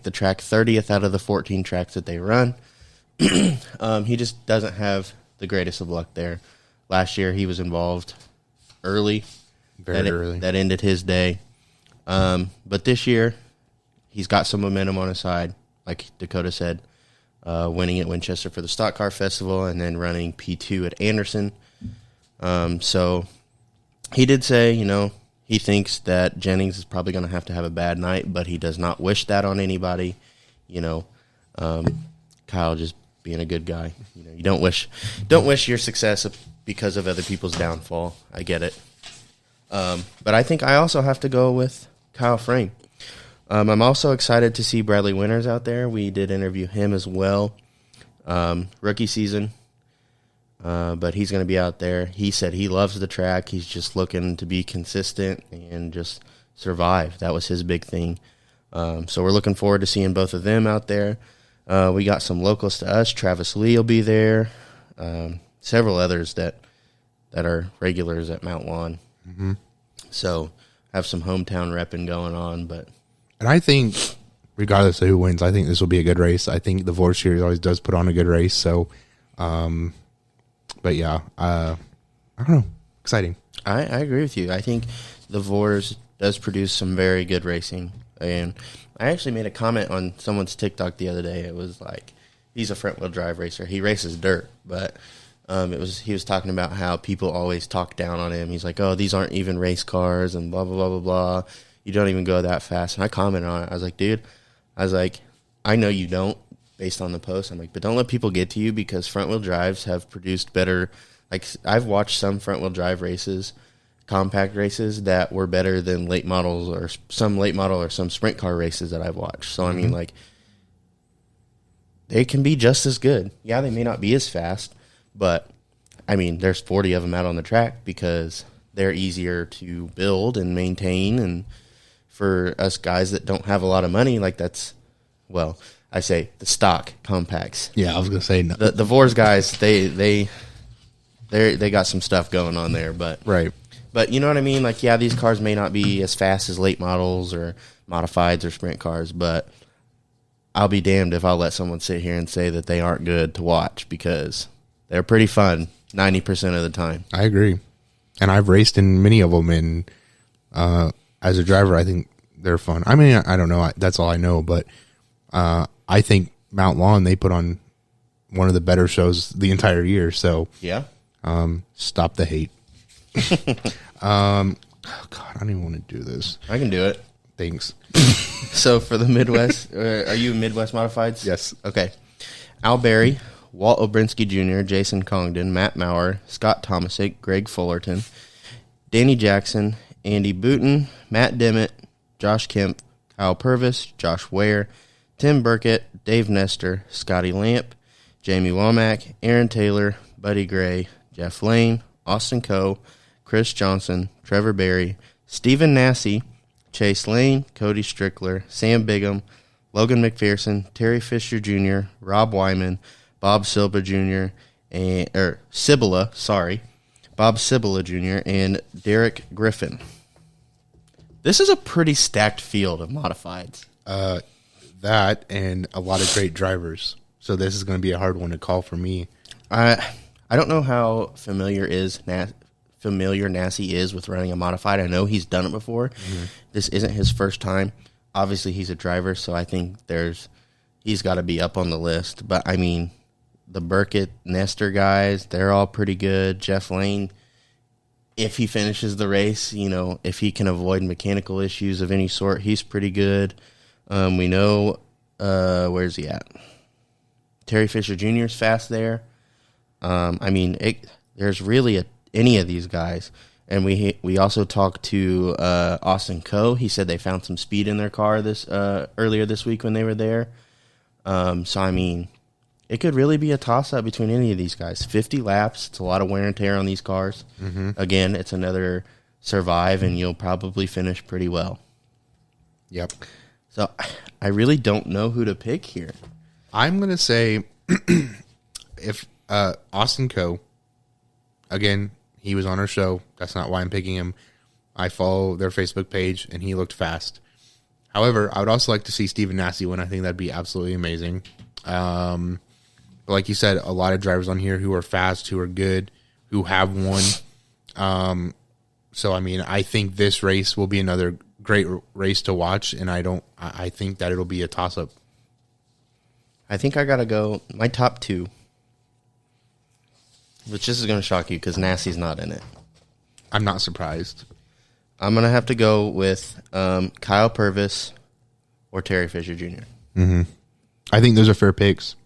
the track 30th out of the 14 tracks that they run. He just doesn't have the greatest of luck there. Last year, he was involved early. Very early. That ended his day. But this year, he's got some momentum on his side, like Dakota said, winning at Winchester for the Stock Car Festival and then running P2 at Anderson. So he did say, he thinks that Jennings is probably going to have a bad night, but he does not wish that on anybody. Kyle just being a good guy. You don't wish your success because of other people's downfall. I get it. But I think I also have to go with Kyle Frame. I'm also excited to see Bradley Winters out there. We did interview him as well. Rookie season. But he's going to be out there. He said he loves the track. He's just looking to be consistent and just survive. That was his big thing. So we're looking forward to seeing both of them out there. We got some locals to us. Travis Lee will be there. Several others that are regulars at Mount Lawn. Mm-hmm. So have some hometown repping going on. And I think, regardless of who wins, I think this will be a good race. I think the Vore Series always does put on a good race. So, but yeah, I don't know. Exciting. I agree with you. I think the Vores does produce some very good racing. And I actually made a comment on someone's TikTok the other day. It was like, he's a front-wheel drive racer. He races dirt, but he was talking about how people always talk down on him. He's like, oh, these aren't even race cars and blah, blah, blah, blah, blah. You don't even go that fast. And I commented on it. I was like, dude, I know you don't based on the post. I'm like, but don't let people get to you because front-wheel drives have produced better. Like, I've watched some front-wheel drive races, compact races that were better than late models or some late model or some sprint car races that I've watched. So, I mean, like, they can be just as good. Yeah, they may not be as fast, but, I mean, there's 40 of them out on the track because they're easier to build and maintain. And for us guys that don't have a lot of money, like that's, well, I say the stock compacts. Yeah, I was going to say no. The Vores guys, they got some stuff going on there, but right. But you know what I mean? Like, yeah, these cars may not be as fast as late models or modifieds or sprint cars, but I'll be damned if I'll let someone sit here and say that they aren't good to watch because they're pretty fun 90% of the time. I agree. And I've raced in many of them, and as a driver, I think they're fun. I mean, I don't know. That's all I know, but I think Mount Lawn, they put on one of the better shows the entire year. So, yeah. Stop the hate. Oh, God, I don't even want to do this. I can do it. Thanks. So for the Midwest, are you Midwest Modifieds? Yes. Okay. Al Berry, Walt Obrinsky Jr., Jason Congdon, Matt Maurer, Scott Tomasic, Greg Fullerton, Danny Jackson, Andy Booton, Matt Dimmitt, Josh Kemp, Kyle Purvis, Josh Ware, Tim Burkett, Dave Nestor, Scotty Lamp, Jamie Womack, Aaron Taylor, Buddy Gray, Jeff Lane, Austin Coe, Chris Johnson, Trevor Berry, Stephen Nassy, Chase Lane, Cody Strickler, Sam Bigham, Logan McPherson, Terry Fisher Jr., Rob Wyman, Bob Silva Jr., Bob Cibula Jr., and Derek Griffin. This is a pretty stacked field of modifieds. That and a lot of great drivers. So this is going to be a hard one to call for me. I don't know how familiar Nassy is with running a modified. I know he's done it before. Mm-hmm. This isn't his first time. Obviously, he's a driver, so I think he's got to be up on the list. But, I mean, the Burkett, Nestor guys, they're all pretty good. Jeff Lane, if he finishes the race, if he can avoid mechanical issues of any sort, he's pretty good. We know, where's he at? Terry Fisher Jr. is fast there. There's really any of these guys. And we also talked to Austin Coe. He said they found some speed in their car earlier this week when they were there. It could really be a toss-up between any of these guys. 50 laps, it's a lot of wear and tear on these cars. Mm-hmm. Again, it's another survive, and you'll probably finish pretty well. Yep. So I really don't know who to pick here. I'm going to say if Austin Coe, again, he was on our show. That's not why I'm picking him. I follow their Facebook page, and he looked fast. However, I would also like to see Stephen Nassy win. I think that'd be absolutely amazing. But like you said, a lot of drivers on here who are fast, who are good, who have won. I think this race will be another great race to watch, and I think that it'll be a toss-up. I think I got to go my top two, which this is going to shock you because Nassy's not in it. I'm not surprised. I'm going to have to go with Kyle Purvis or Terry Fisher Jr. Mm-hmm. I think those are fair picks.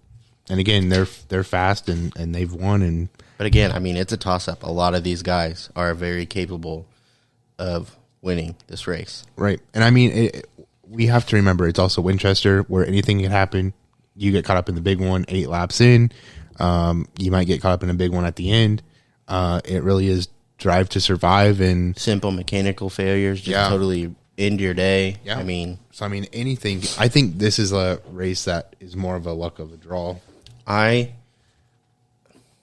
And again, they're fast and they've won. But again, it's a toss-up. A lot of these guys are very capable of winning this race. Right. And we have to remember it's also Winchester where anything can happen. You get caught up in the big one 8 laps in. You might get caught up in a big one at the end. It really is drive to survive and simple mechanical failures just totally end your day. Yeah. Anything. I think this is a race that is more of a luck of a draw. I'm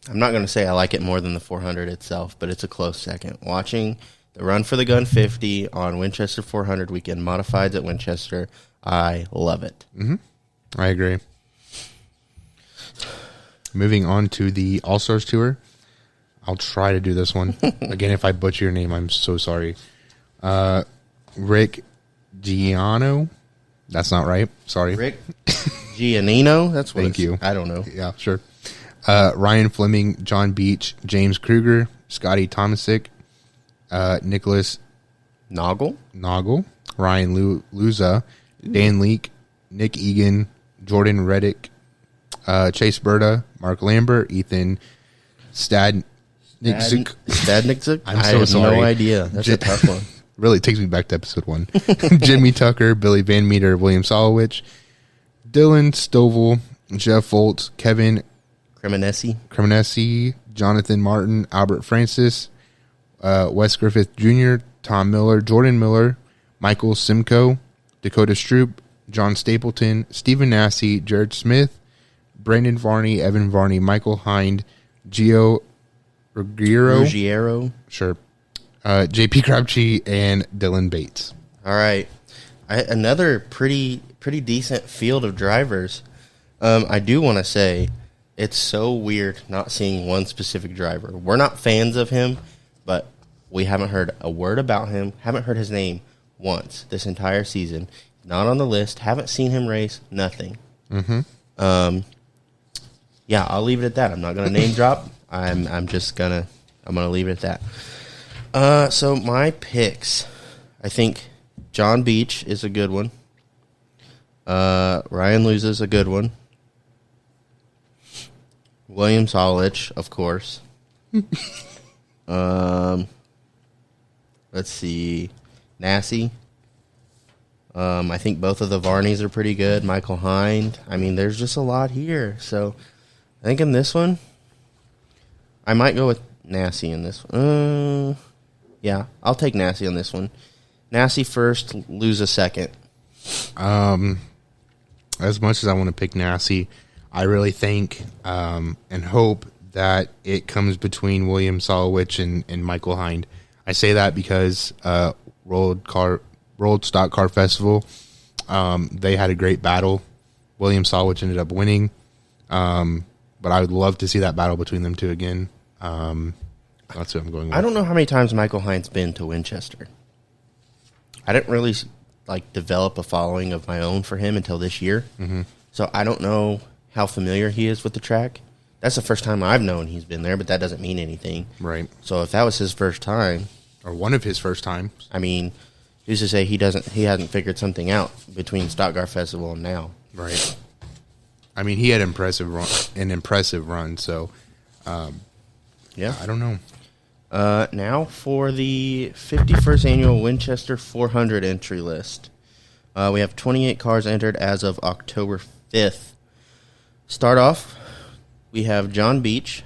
not going to say I like it more than the 400 itself, but it's a close second. Watching the Run for the Gun 50 on Winchester 400 weekend modifieds at Winchester, I love it. Mm-hmm. I agree. Moving on to the All-Stars Tour. I'll try to do this one. Again, if I butcher your name, I'm so sorry. Rick Giano. That's not right. Sorry. Rick Giannino? That's what Thank you. I don't know. Yeah, sure. Ryan Fleming, John Beach, James Kruger, Scotty Tomasic, Nicholas Noggle, Ryan Luza, Dan Leake, Nick Egan, Jordan Reddick, Chase Berta, Mark Lambert, Ethan Stadniczuk. I have sorry. no idea. That's a tough one. Really takes me back to episode 1. Jimmy Tucker, Billy Van Meter, William Solowich, Dylan Stovall, Jeff Foltz, Kevin Cremonesi, Jonathan Martin, Albert Francis, Wes Griffith Jr., Tom Miller, Jordan Miller, Michael Simcoe, Dakota Stroop, John Stapleton, Stephen Nassy, Jared Smith, Brandon Varney, Evan Varney, Michael Hind, Gio Ruggiero. Sure. JP Crabtree and Dylan Bates. All right. Another pretty decent field of drivers. I do want to say it's so weird not seeing one specific driver. We're not fans of him, but we haven't heard a word about him. Haven't heard his name once this entire season. Not on the list. Haven't seen him race. Nothing. Mm-hmm. I'll leave it at that. I'm not going to name drop. I'm gonna leave it at that. So my picks, I think John Beach is a good one. Ryan Luz is a good one. William Solich, of course. Let's see. Nassie. I think both of the Varneys are pretty good. Michael Hind. I mean, there's just a lot here. So I think in this one, I might go with Nassie in this one. Yeah, I'll take Nassie on this one. Nassie first, Luz a second. As much as I want to pick Nassie, I really think and hope that it comes between William Solowich and Michael Hind. I say that because Rolled Stock Car Festival, they had a great battle. William Solowich ended up winning, but I would love to see that battle between them two again. That's what I'm going with. I don't know how many times Michael Hind's been to Winchester. I didn't really develop a following of my own for him until this year. Mm-hmm. So I don't know how familiar he is with the track. That's the first time I've known he's been there, but that doesn't mean anything. Right. So if that was his first time, or one of his first times, I mean, who's to say he hasn't figured something out between Stock Car Festival and now? Right. I mean, he had an impressive run. So, yeah, I don't know. Now for the 51st annual Winchester 400 entry list. We have 28 cars entered as of October 5th. Start off, we have John Beach,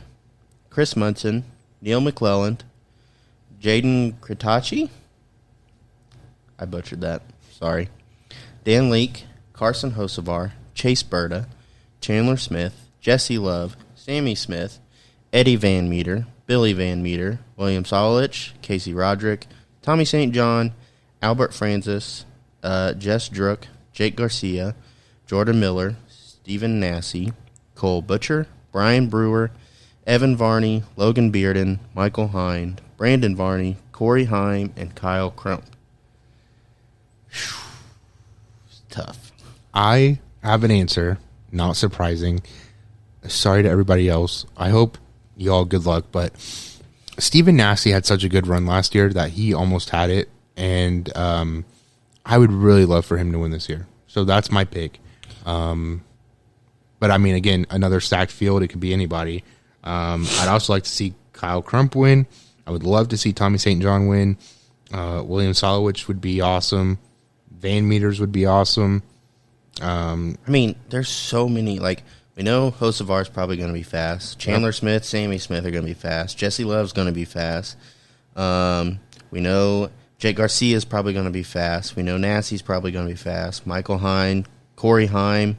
Chris Munson, Neil McClelland, Jaden Kritachi. I butchered that. Sorry. Dan Leake, Carson Hocevar, Chase Berta, Chandler Smith, Jesse Love, Sammy Smith, Eddie Van Meter, Billy Van Meter, William Solich, Casey Roderick, Tommy St. John, Albert Francis, Jess Drook, Jake Garcia, Jordan Miller, Stephen Nassie, Cole Butcher, Brian Brewer, Evan Varney, Logan Bearden, Michael Hind, Brandon Varney, Corey Heim, and Kyle Crump. It's tough. I have an answer. Not surprising. Sorry to everybody else. I hope y'all good luck, but Stephen Nassie had such a good run last year that he almost had it, and I would really love for him to win this year. So that's my pick. But I mean, again, another stacked field. It could be anybody. I'd also like to see Kyle Crump win. I would love to see Tommy St. John win. William Solowich would be awesome. Van Meters would be awesome. I mean, there's so many. We know Hocevar is probably going to be fast. Chandler Smith, Sammy Smith are going to be fast. Jesse Love's going to be fast. We know Jake Garcia is probably going to be fast. We know Nassie's probably going to be fast. Michael Hind, Corey Heim.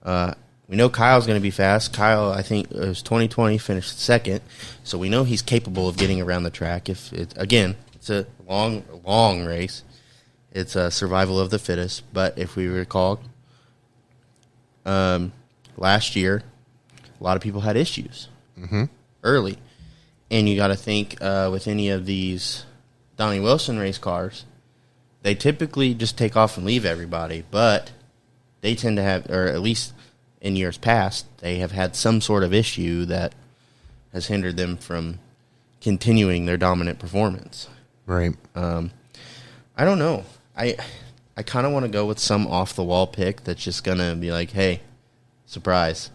We know Kyle's going to be fast. Kyle, I think, it was 2020, finished second. So we know he's capable of getting around the track. It's a long race. It's a survival of the fittest. But if we recall, last year, a lot of people had issues early. And you got to think with any of these Donnie Wilson race cars, they typically just take off and leave everybody. But they tend to have, or at least in years past, they have had some sort of issue that has hindered them from continuing their dominant performance. Right. I don't know. I kind of want to go with some off-the-wall pick that's just going to be like, hey, surprise.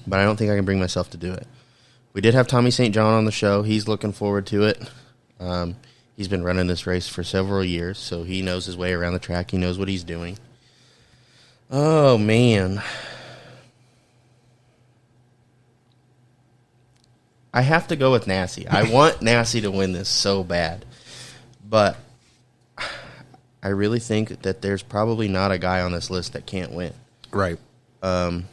But I don't think I can bring myself to do it. We did have Tommy St. John on the show. He's looking forward to it. He's been running this race for several years, so he knows his way around the track. He knows what he's doing. Oh, man. I have to go with Nassie. I want Nassie to win this so bad. But I really think that there's probably not a guy on this list that can't win. Right. I'm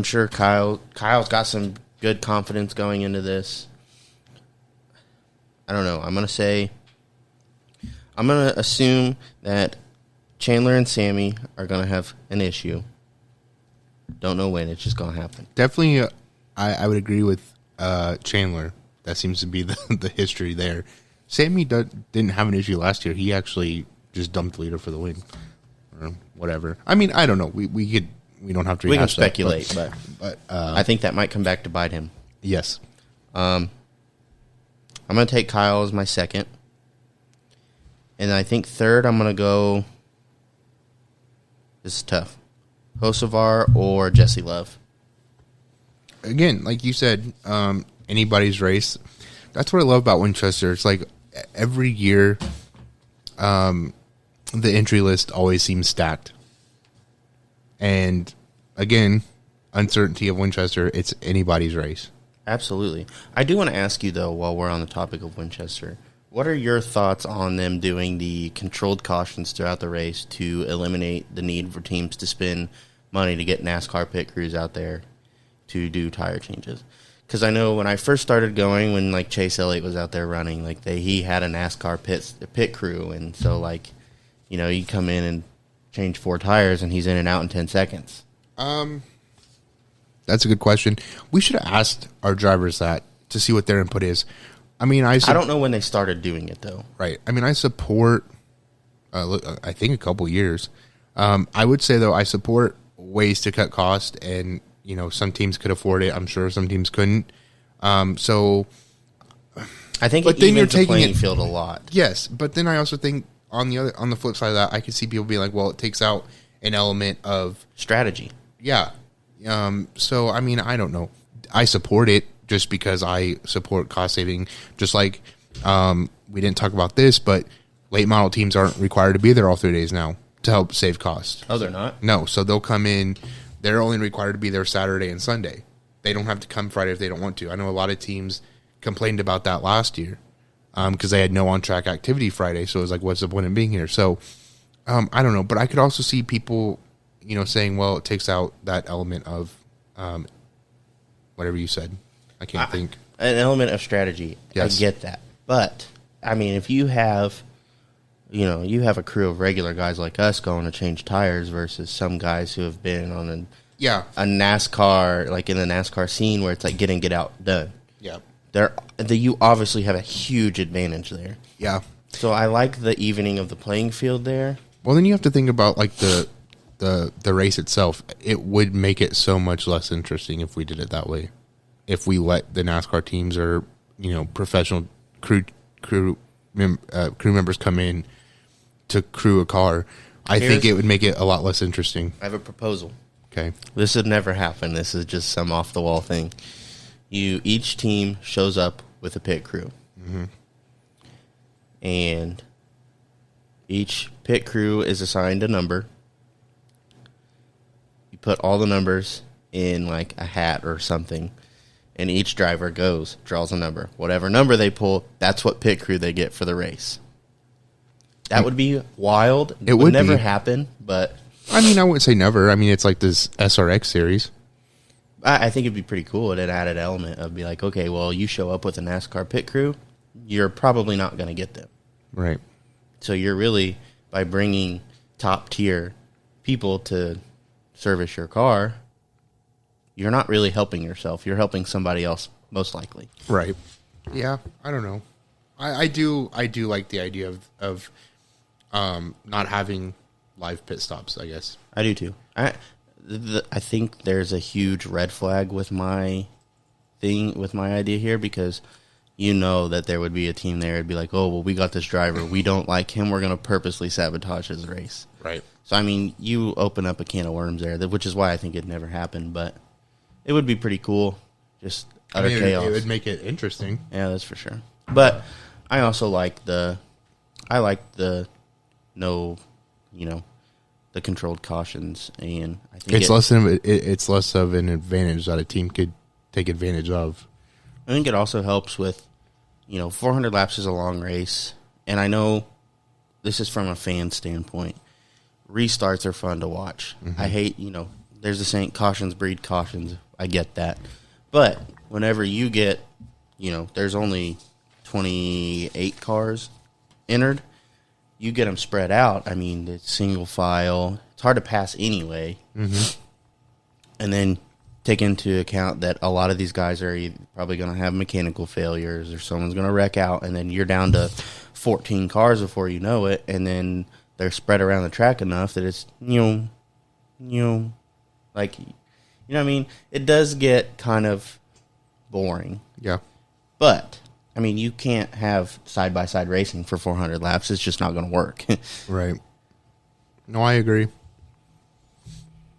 sure Kyle's got some good confidence going into this. I don't know. I'm going to assume that Chandler and Sammy are going to have an issue. Don't know when. It's just going to happen. Definitely, I would agree with Chandler. That seems to be the history there. Sammy didn't have an issue last year. He actually just dumped the leader for the win. Or whatever. I mean, I don't know. We don't have to. We can speculate, but but I think that might come back to bite him. Yes. I'm going to take Kyle as my second. And I think third, I'm going to go, this is tough, Hocevar or Jesse Love. Again, like you said, anybody's race. That's what I love about Winchester. It's like every year, the entry list always seems stacked. And again, uncertainty of Winchester, it's anybody's race. Absolutely. I do want to ask you, though, while we're on the topic of Winchester, what are your thoughts on them doing the controlled cautions throughout the race to eliminate the need for teams to spend money to get NASCAR pit crews out there to do tire changes? Because I know when I first started going, when like Chase Elliott was out there running, like he had a NASCAR pit crew, and so like, you know, you come in and change 4 tires, and he's in and out in 10 seconds. That's a good question. We should have asked our drivers that to see what their input is. I mean, I don't know when they started doing it, though. Right. I mean, I support, I think, a couple years. I would say, though, I support ways to cut cost, and, you know, some teams could afford it. I'm sure some teams couldn't. So I think it evens the playing field a lot. Yes, but then I also think on the flip side of that, I could see people being like, well, it takes out an element of strategy. Yeah. So, I mean, I don't know. I support it just because I support cost saving. Just like we didn't talk about this, but late model teams aren't required to be there all 3 days now to help save cost. Oh, they're not? No. So they'll come in. They're only required to be there Saturday and Sunday. They don't have to come Friday if they don't want to. I know a lot of teams complained about that last year because they had no on-track activity Friday. So it was like, what's the point of being here? So I don't know. But I could also see people, you know, saying, well, it takes out that element of whatever you said. I can't think. An element of strategy. Yes. I get that. But, I mean, if you have, you know, you have a crew of regular guys like us going to change tires versus some guys who have been on a NASCAR, like in the NASCAR scene where it's like get out, done. Yeah. You obviously have a huge advantage there. Yeah. So I like the evening of the playing field there. Well, then you have to think about like the race itself. It would make it so much less interesting if we did it that way. If we let the NASCAR teams or, you know, professional crew members come in to crew a car, I think it would make it a lot less interesting. I have a proposal. Okay. This would never happen. This is just some off the wall thing. Each team shows up with a pit crew. Mm-hmm. And each pit crew is assigned a number. You put all the numbers in like a hat or something, and each driver draws a number. Whatever number they pull, that's what pit crew they get for the race. That would be wild. It would never happen, but... I mean, I wouldn't say never. I mean, it's like this SRX series. I think it'd be pretty cool. It'd add an element of be like, okay, well, you show up with a NASCAR pit crew, you're probably not going to get them. Right. So you're really, by bringing top-tier people to service your car, you're not really helping yourself. You're helping somebody else, most likely. Right. Yeah, I don't know. I do like the idea of not having live pit stops, I guess. I do, too. I think there's a huge red flag with my idea here, because you know that there would be a team there. It'd be like, oh, well, we got this driver. We don't like him. We're going to purposely sabotage his race. Right. So, I mean, you open up a can of worms there, which is why I think it'd never happen. But it would be pretty cool. Just utter chaos. It would make it interesting. Yeah, that's for sure. But I also like the no, you know, the controlled cautions, and I think it's less of an advantage that a team could take advantage of. I think it also helps with, you know, 400 laps is a long race, and I know this is from a fan standpoint. Restarts are fun to watch. Mm-hmm. I hate, you know, there's a saying, cautions breed cautions. I get that. But whenever you get, you know, there's only 28 cars entered, you get them spread out. I mean, it's single file. It's hard to pass anyway. Mm-hmm. And then take into account that a lot of these guys are probably going to have mechanical failures, or someone's going to wreck out, and then you're down to 14 cars before you know it, and then they're spread around the track enough that it's, like, you know what I mean? It does get kind of boring. Yeah. But I mean, you can't have side-by-side racing for 400 laps. It's just not going to work. Right. No, I agree.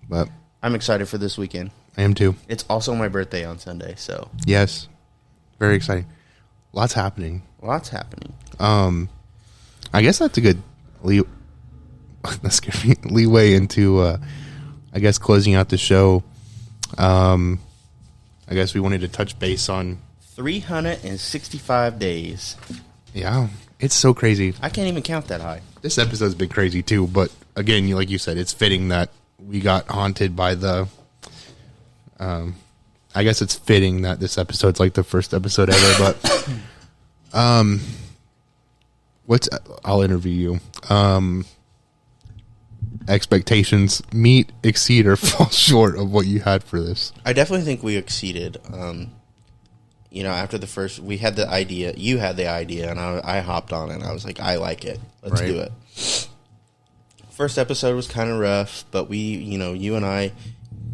But I'm excited for this weekend. I am too. It's also my birthday on Sunday, so. Yes. Very exciting. Lots happening. Lots happening. I guess that's a good leeway into, I guess, closing out the show. I guess we wanted to touch base on 365 days. Yeah, it's so crazy. I can't even count that high. This episode's been crazy too, but again, like you said, it's fitting that we got haunted by the. I guess it's fitting that this episode's like the first episode ever, but I'll interview you. Expectations meet, exceed, or fall short of what you had for this? I definitely think we exceeded. After the first, we had the idea. You had the idea, and I hopped on it. And I was like, I like it. Let's do it. First episode was kind of rough, but you and I,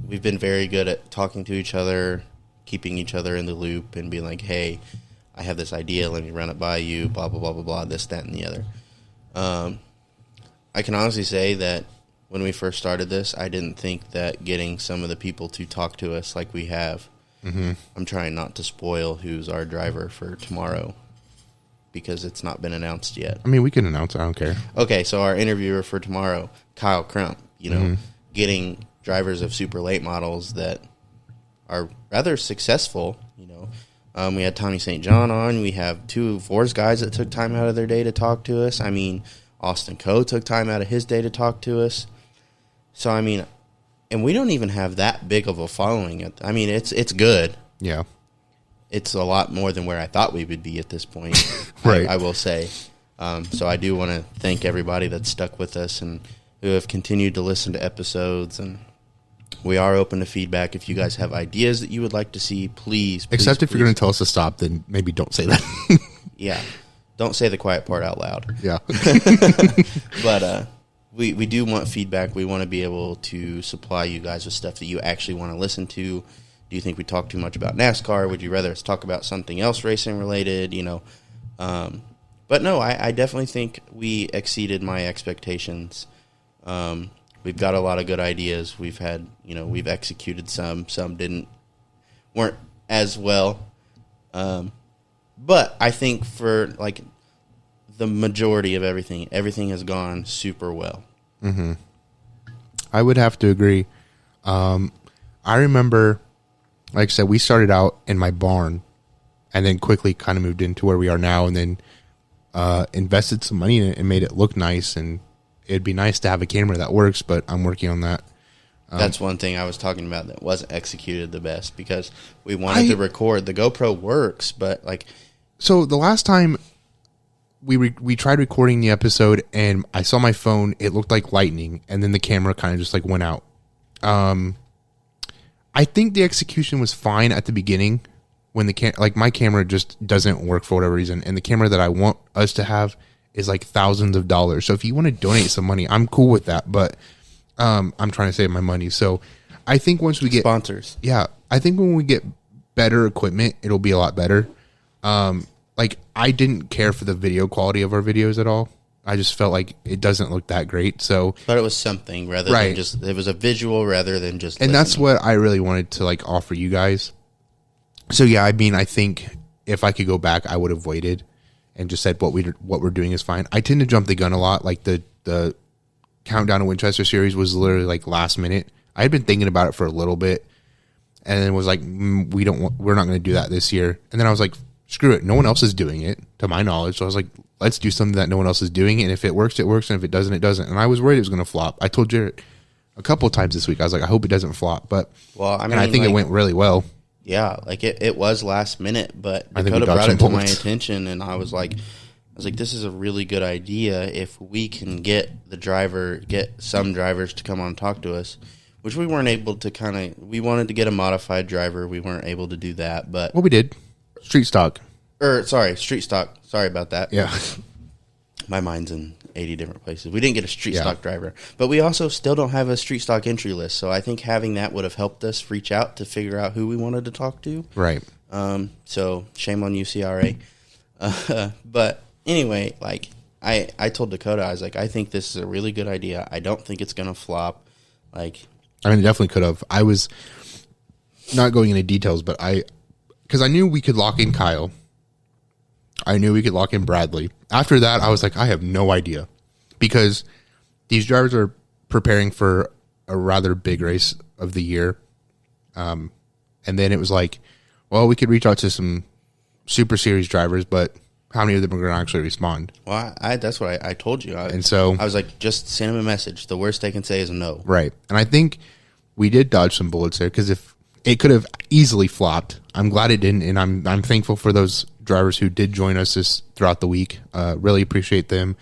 we've been very good at talking to each other, keeping each other in the loop, and being like, hey, I have this idea. Let me run it by you, blah, blah, blah, blah, blah, this, that, and the other. I can honestly say that when we first started this, I didn't think that getting some of the people to talk to us like we have. Mm-hmm. I'm trying not to spoil who's our driver for tomorrow because it's not been announced yet. I mean, we can announce it. I don't care. Okay, so our interviewer for tomorrow, Kyle Crump, getting drivers of super late models that are rather successful. We had Tommy St. John on. We have two of Ford's guys that took time out of their day to talk to us. I mean, Austin Coe took time out of his day to talk to us. So, I mean, and we don't even have that big of a following. It's good. Yeah. It's a lot more than where I thought we would be at this point. Right. I will say. So I do want to thank everybody that's stuck with us and who have continued to listen to episodes. And we are open to feedback. If you guys have ideas that you would like to see, please. Except if you're going to tell us to stop, then maybe don't say that. Yeah. Don't say the quiet part out loud. Yeah. But we do want feedback. We want to be able to supply you guys with stuff that you actually want to listen to. Do you think we talk too much about NASCAR? Would you rather us talk about something else racing related? But no, I definitely think we exceeded my expectations. We've got a lot of good ideas. We've had, we've executed some weren't as well. But I think for like the majority of everything has gone super well. Mm-hmm. I would have to agree. I remember, like I said, we started out in my barn and then quickly kind of moved into where we are now and then invested some money in it and made it look nice. And it'd be nice to have a camera that works, but I'm working on that. That's one thing I was talking about that wasn't executed the best because we wanted to record. The GoPro works, but like... So the last time we tried recording the episode and I saw my phone, it looked like lightning, and then the camera kind of just like went out. I think the execution was fine at the beginning when my camera just doesn't work for whatever reason, and the camera that I want us to have is like thousands of dollars. So if you want to donate some money, I'm cool with that, but I'm trying to save my money. So I think once we get sponsors, I think when we get better equipment, it'll be a lot better. I didn't care for the video quality of our videos at all. I just felt like it doesn't look that great. So, but it was something rather than just, it was a visual rather than just, and that's what I really wanted to like offer you guys. So yeah, I mean, I think if I could go back, I would have waited and just said what we're doing is fine. I tend to jump the gun a lot. Like the countdown to Winchester Series was literally like last minute. I had been thinking about it for a little bit, and then was like, we're not going to do that this year. And then I was like, screw it. No one else is doing it, to my knowledge. So I was like, let's do something that no one else is doing. And if it works, it works. And if it doesn't, it doesn't. And I was worried it was going to flop. I told Jarrett a couple of times this week, I was like, I hope it doesn't flop. But I think it went really well. Yeah, like it was last minute, but Dakota brought it to my attention, and I was like, this is a really good idea if we can get some drivers to come on and talk to us, which we weren't able to we wanted to get a modified driver. We weren't able to do that, but... Well, we did. Street stock. Street stock. Sorry about that. Yeah. My mind's in 80 different places. We didn't get a street stock driver, but we also still don't have a street stock entry list. So I think having that would have helped us reach out to figure out who we wanted to talk to. Right. So shame on you, CRA. But anyway, like I told Dakota, I was like, I think this is a really good idea. I don't think it's going to flop. Like, I mean, it definitely could have. I was not going into details, but because I knew we could lock in Kyle. I knew we could lock in Bradley. After that, I was like, I have no idea, because these drivers are preparing for a rather big race of the year. And then it was like, well, we could reach out to some Super Series drivers, but how many of them are going to actually respond? Well, that's what I told you. And so I was like, just send them a message. The worst they can say is no. Right. And I think we did dodge some bullets there, because if it could have easily flopped, I'm glad it didn't. And I'm thankful for those drivers who did join us throughout the week. Really appreciate them.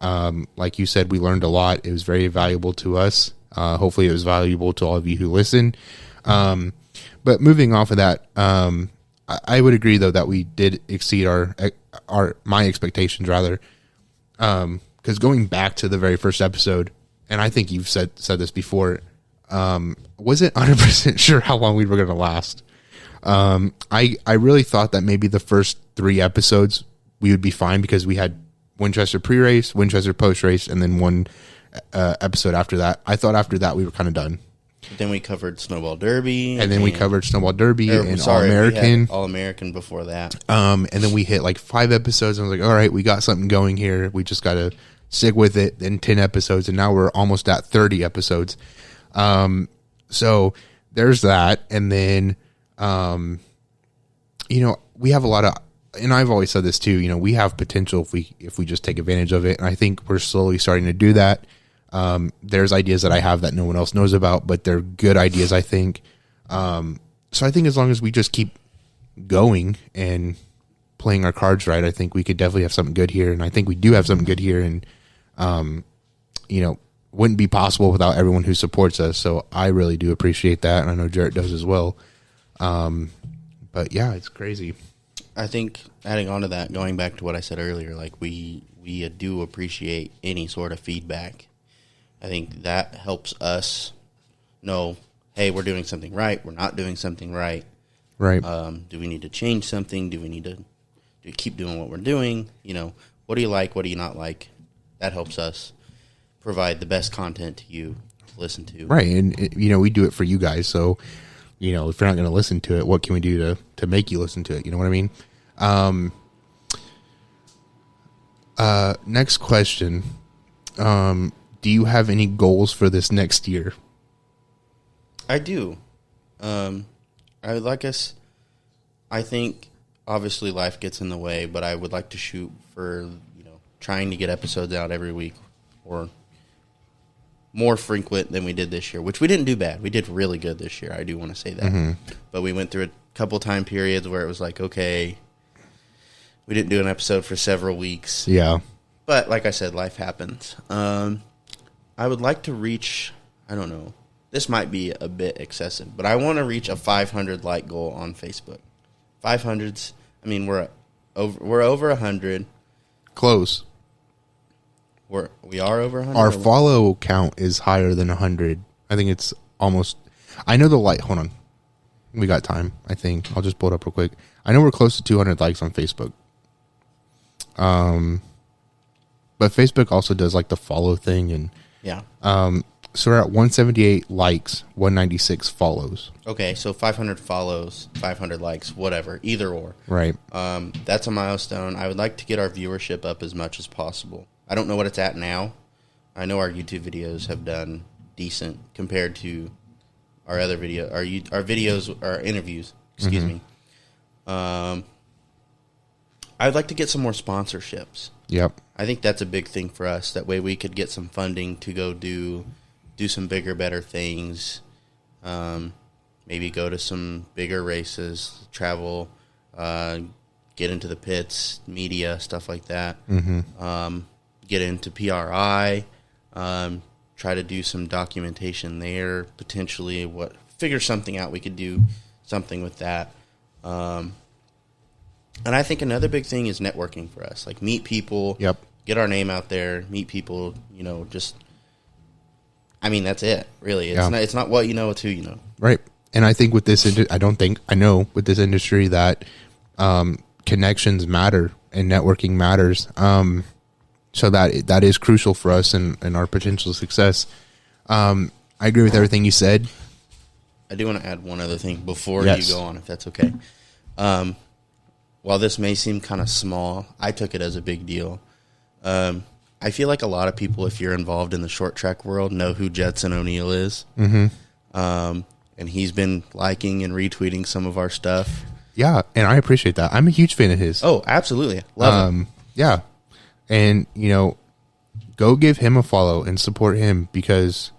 Like you said, we learned a lot. It was very valuable to us. Hopefully it was valuable to all of you who listen. But moving off of that, I would agree though that we did exceed my expectations rather. Because going back to the very first episode, and I think you've said this before, wasn't 100% sure how long we were going to last. I really thought that maybe the first 3 episodes we would be fine, because we had Winchester pre-race, Winchester post-race, and then one episode after that. I thought after that we were kind of done. Then we covered Snowball Derby. And then we covered Snowball Derby and All-American. All-American before that. And then we hit like 5 episodes, and I was like, all right, we got something going here. We just got to stick with it. Then 10 episodes, and now we're almost at 30 episodes. So there's that. And then, we have a lot of, and I've always said this too, we have potential if we just take advantage of it. And I think we're slowly starting to do that. There's ideas that I have that no one else knows about, but they're good ideas, I think. So I think as long as we just keep going and playing our cards right, I think we could definitely have something good here. And I think we do have something good here, and, wouldn't be possible without everyone who supports us. So I really do appreciate that. And I know Jarrett does as well. But yeah, it's crazy. I think adding on to that, going back to what I said earlier, like we do appreciate any sort of feedback. I think that helps us know, hey, we're doing something right. We're not doing something right. Right. Do we need to change something? Do we keep doing what we're doing? What do you like? What do you not like? That helps us provide the best content to you to listen to. Right. And, we do it for you guys. So, if you're not going to listen to it, what can we do to make you listen to it? You know what I mean? Next question. Do you have any goals for this next year? I do. I think obviously life gets in the way, but I would like to shoot for, trying to get episodes out every week, or more frequent than we did this year, which we didn't do bad. We did really good this year. I do want to say that. Mm-hmm. But we went through a couple time periods where it was like, okay, we didn't do an episode for several weeks. Yeah. But like I said, life happens. I would like to reach, I don't know, this might be a bit excessive, but I want to reach a 500 like goal on Facebook. 500s, I mean, we're over 100. Close. We are over 100? Our follow count is higher than 100. I think it's almost, I know the like, hold on. We got time, I think. I'll just pull it up real quick. I know we're close to 200 likes on Facebook. But Facebook also does like the follow thing, and yeah. So we're at 178 likes, 196 follows. Okay, so 500 follows, 500 likes, whatever, either or. Right. That's a milestone. I would like to get our viewership up as much as possible. I don't know what it's at now. I know our YouTube videos have done decent compared to our other video, our videos, our interviews. Excuse me. I'd like to get some more sponsorships. Yep. I think that's a big thing for us. That way we could get some funding to go do some bigger, better things. Maybe go to some bigger races, travel, get into the pits, media, stuff like that. Mm-hmm. Get into PRI, try to do some documentation there, potentially figure something out. We could do something with that. And I think another big thing is networking for us. Like, meet people, yep. Get our name out there, meet people, that's it, really. It's not what you know, it's who you know. Right. And I think with this, I know with this industry that connections matter. and networking matters. So that is crucial for us and our potential success. I agree with everything you said. I do want to add one other thing before Yes. you go on, if that's okay. While this may seem kind of small, I took it as a big deal. I feel like a lot of people, if you're involved in the short track world, know who Jetson O'Neill is. Mm-hmm. And he's been liking and retweeting some of our stuff. Yeah, and I appreciate that. I'm a huge fan of his. Oh, absolutely. Love him. Yeah. And, go give him a follow and support him because,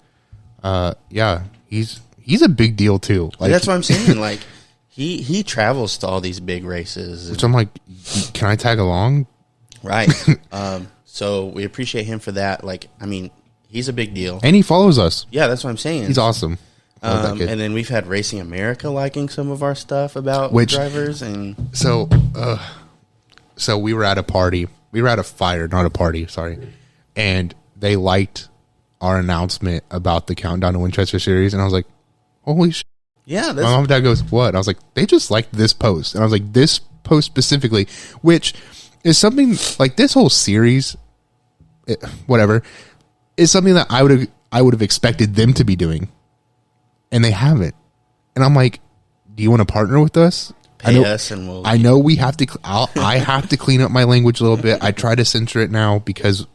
he's a big deal too. Like, That's what I'm saying. Like, he travels to all these big races. So I'm like, can I tag along? Right. So we appreciate him for that. Like, I mean, he's a big deal. And he follows us. Yeah, that's what I'm saying. He's awesome. I love that kid. And then we've had Racing America liking some of our stuff about drivers. And So we were at a party. We were at a fire, not a party, sorry. And they liked our announcement about the countdown to Winchester Series. And I was like, holy shit. yeah, My mom and dad goes, what? And I was like, they just liked this post. And I was like, this post specifically, which is something like this whole series, whatever, is something that I would have expected them to be doing. And they haven't. And I'm like, do you want to partner with us? pay us and we'll... I know we have to, I have to clean up my language a little bit. I try to censor it now because,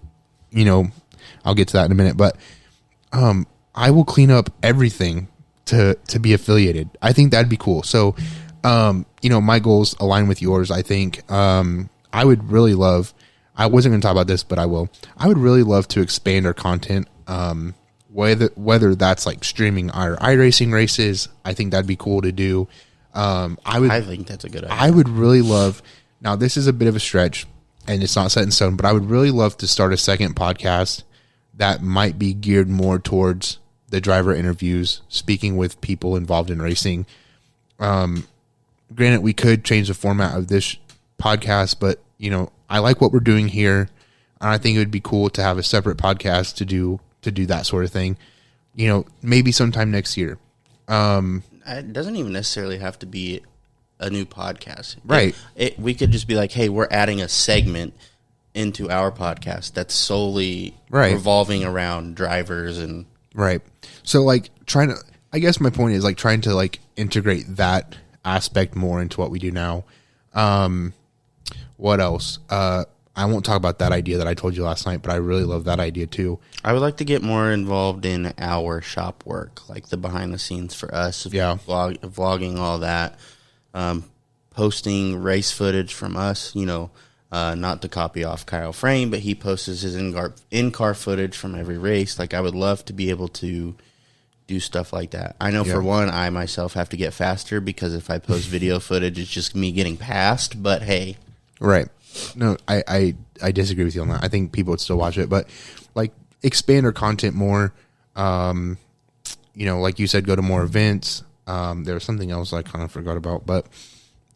I'll get to that in a minute, but I will clean up everything to be affiliated. I think that'd be cool. So, my goals align with yours. I think I would really love, I wasn't going to talk about this, but I will. I would really love to expand our content, whether that's like streaming our iRacing races. I think that'd be cool to do. I think that's a good idea. I would really love, now this is a bit of a stretch and it's not set in stone, but I would really love to start a second podcast that might be geared more towards the driver interviews, speaking with people involved in racing. Granted, we could change the format of this podcast, but I like what we're doing here, and I think it would be cool to have a separate podcast to do that sort of thing. Maybe sometime next year. It doesn't even necessarily have to be a new podcast, right? We could just be like, hey, we're adding a segment into our podcast that's solely revolving around drivers and right. So like I guess my point is like trying to like integrate that aspect more into what we do now. What else? I won't talk about that idea that I told you last night, but I really love that idea too. I would like to get more involved in our shop work, like the behind the scenes for us. Yeah. Vlogging all that, posting race footage from us, not to copy off Kyle Frame, but he posts his in-car footage from every race. Like, I would love to be able to do stuff like that. I know for one, I myself have to get faster because if I post video footage, it's just me getting passed, but hey. Right. No, I disagree with you on that. I think people would still watch it, but like expand our content more. Like you said, go to more events. There was something else I kind of forgot about, but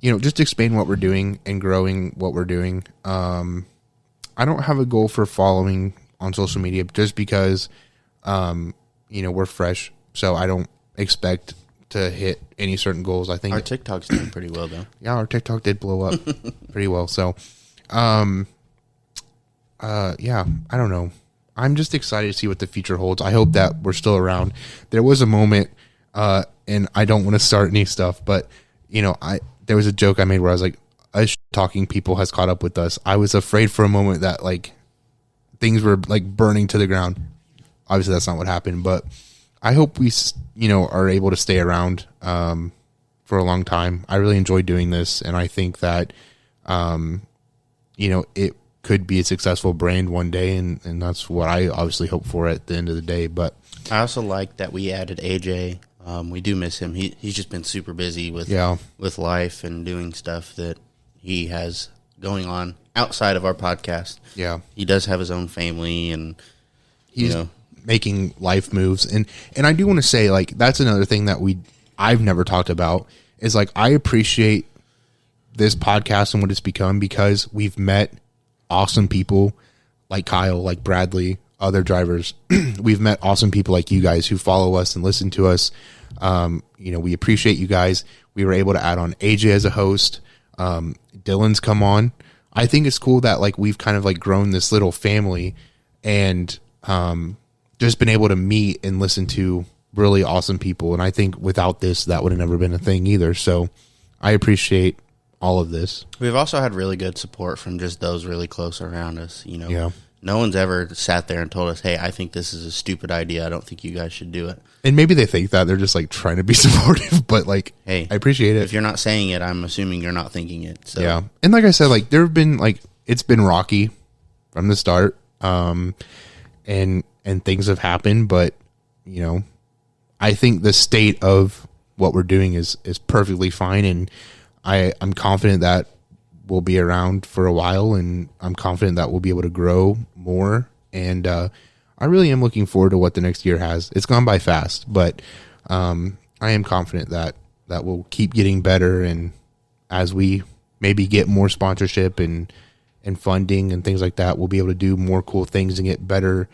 just expand what we're doing and growing what we're doing. I don't have a goal for following on social media just because, we're fresh. So I don't expect to hit any certain goals. I think our TikTok's doing pretty well though. Yeah, our TikTok did blow up pretty well. So, I don't know. I'm just excited to see what the future holds. I hope that we're still around. There was a moment, and I don't want to start any stuff, but there was a joke I made where I was like, us talking people has caught up with us. I was afraid for a moment that like things were like burning to the ground. Obviously that's not what happened, but I hope we, are able to stay around, for a long time. I really enjoy doing this. And I think that, it could be a successful brand one day. And that's what I obviously hope for at the end of the day. But I also like that we added AJ. We do miss him. He's just been super busy with life and doing stuff that he has going on outside of our podcast. Yeah. He does have his own family and he's making life moves. And I do want to say, like, that's another thing that I've never talked about is like, I appreciate this podcast and what it's become because we've met awesome people like Kyle, like Bradley, other drivers. We've met awesome people like you guys who follow us and listen to us. We appreciate you guys. We were able to add on AJ as a host. Dylan's come on. I think it's cool that like we've kind of like grown this little family and just been able to meet and listen to really awesome people. And I think without this, that would have never been a thing either. So I appreciate all of this. We've also had really good support from just those really close around us. You know, Yeah. no one's ever sat there and told us, hey, I think this is a stupid idea. I don't think you guys should do it. And maybe they think that they're just like trying to be supportive, but like, Hey, I appreciate it. If you're not saying it, I'm assuming you're not thinking it. So Yeah. And like I said, like there have been like, it's been rocky from the start. And things have happened, but you know, I think the state of what we're doing is perfectly fine. And I'm confident that we'll be around for a while, and I'm confident that we'll be able to grow more. And, I really am looking forward to what the next year has. It's gone by fast, but, I am confident that we'll keep getting better. And as we maybe get more sponsorship and funding and things like that, we'll be able to do more cool things and get better,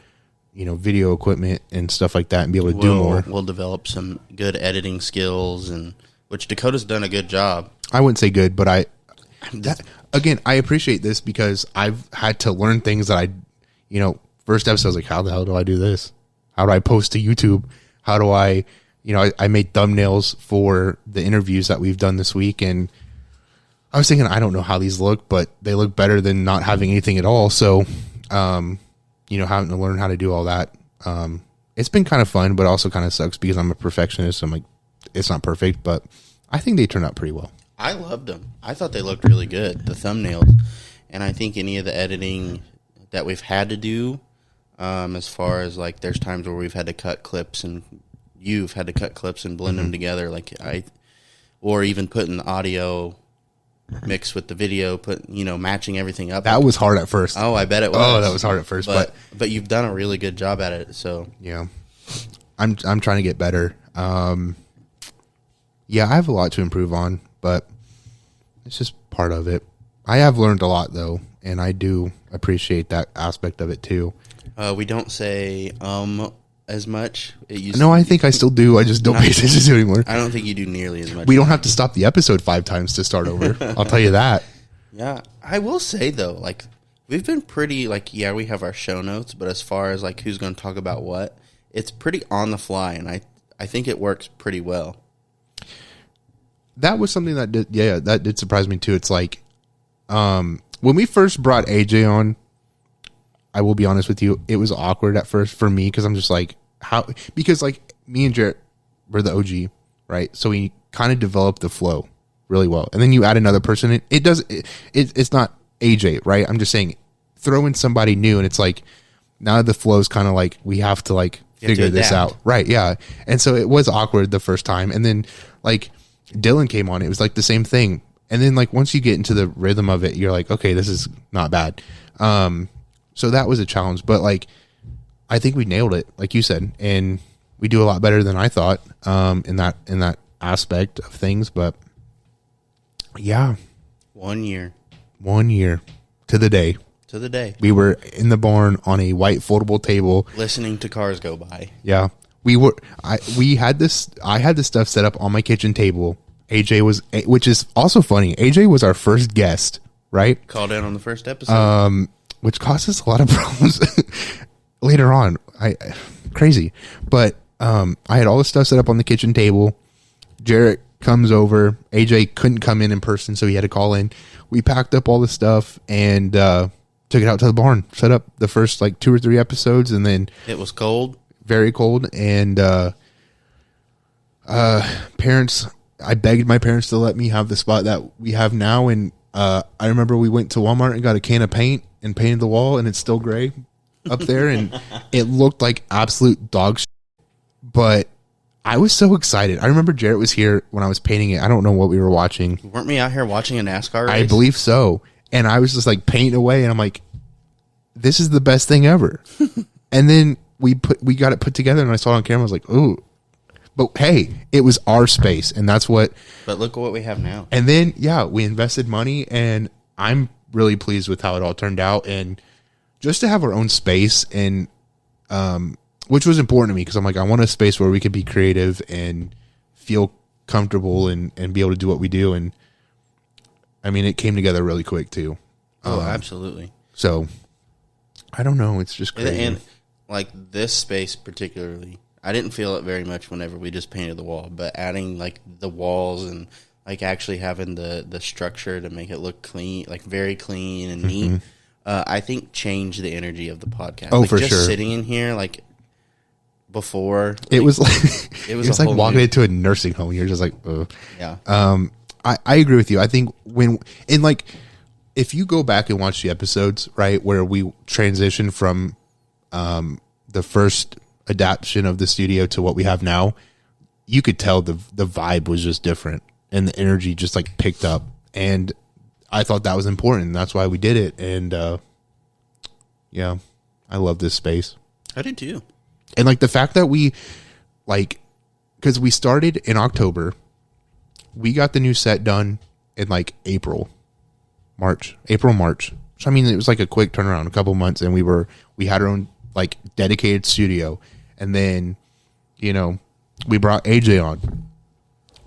you know, video equipment and stuff like that, and be able to do more. We'll develop some good editing skills, and which Dakota's done a good job. I wouldn't say good, but I appreciate this because I've had to learn things that I, you know, first episode I was like, how the hell do I do this? How do I post to YouTube? How do I, you know, I made thumbnails for the interviews that we've done this week, and I was thinking, I don't know how these look, but they look better than not having anything at all. So, you know, having to learn how to do all that. It's been kind of fun, but also kind of sucks because I'm a perfectionist. I'm like, it's not perfect, but I think they turned out pretty well. I loved them. I thought they looked really good, the thumbnails. And I think any of the editing that we've had to do, as far as like there's times where we've had to cut clips and you've had to cut clips and blend them together, like or even putting the audio mixed with the video, matching everything up. That was hard at first. Oh, I bet it was. Oh, that was hard at first, but you've done a really good job at it. So yeah, I'm trying to get better. Yeah, I have a lot to improve on, but it's just part of it. I have learned a lot though, and I do appreciate that aspect of it too. We don't say as much. I think I still do. I just don't pay attention to it anymore. I don't think you do nearly as much. We don't have to stop the episode 5 times to start over. I'll tell you that. Yeah, I will say though, like we've been pretty we have our show notes, but as far as like who's going to talk about what, it's pretty on the fly, and I think it works pretty well. That was something that did surprise me too. It's like when we first brought AJ on, I will be honest with you, it was awkward at first for me because I'm just like, how? Because like me and Jarrett were the OG, right? So we kind of developed the flow really well, and then you add another person in. It's not AJ, right? I'm just saying, throw in somebody new, and it's like now the flow is kind of like we have to like figure this out, right? Yeah, and so it was awkward the first time, and then like Dylan came on, it was like the same thing, and then like once you get into the rhythm of it, you're like, okay, this is not bad. So that was a challenge, but like I think we nailed it, like you said, and we do a lot better than I thought in that aspect of things. But yeah, 1 year to the day. We were in the barn on a white foldable table, listening to cars go by. Yeah, I had this stuff set up on my kitchen table. AJ was, which is also funny. AJ was our first guest, right? Called in on the first episode. Which caused us a lot of problems later on. Crazy. But I had all the stuff set up on the kitchen table. Jarrett comes over. AJ couldn't come in person, so he had to call in. We packed up all the stuff and took it out to the barn. Set up the first like 2 or 3 episodes, and then it was cold, very cold. And parents, I begged my parents to let me have the spot that we have now. And I remember we went to Walmart and got a can of paint and painted the wall, and it's still gray up there, and it looked like absolute dog shit. But I was so excited. I remember Jarrett was here when I was painting it. I don't know what we were watching. Weren't we out here watching a NASCAR race? I believe so. And I was just like painting away, and I'm like, this is the best thing ever. And then we got it put together, and I saw it on camera. I was like, ooh. But hey, it was our space, and that's what. But look at what we have now. And then, yeah, we invested money, and I'm really pleased with how it all turned out. And just to have our own space, and which was important to me because I'm like, I want a space where we could be creative and feel comfortable and be able to do what we do. And I mean, it came together really quick too. Oh, absolutely. So I don't know. It's just crazy. And like this space particularly, I didn't feel it very much whenever we just painted the wall, but adding like the walls and like actually having the structure to make it look clean, like very clean and neat, I think changed the energy of the podcast. Oh, like, for just sure. Sitting in here, like before, It like, was like it was it's a like whole walking new- into a nursing home. You're just like, ugh. yeah. I agree with you. I think if you go back and watch the episodes, right, where we transition from the first adaptation of the studio to what we have now, you could tell the vibe was just different and the energy just like picked up. And I thought that was important. That's why we did it. And yeah, I love this space. I did too. And like the fact that we like, because we started in October, we got the new set done in like March. So I mean, it was like a quick turnaround, a couple months, and we had our own like dedicated studio. And then, you know, we brought AJ on,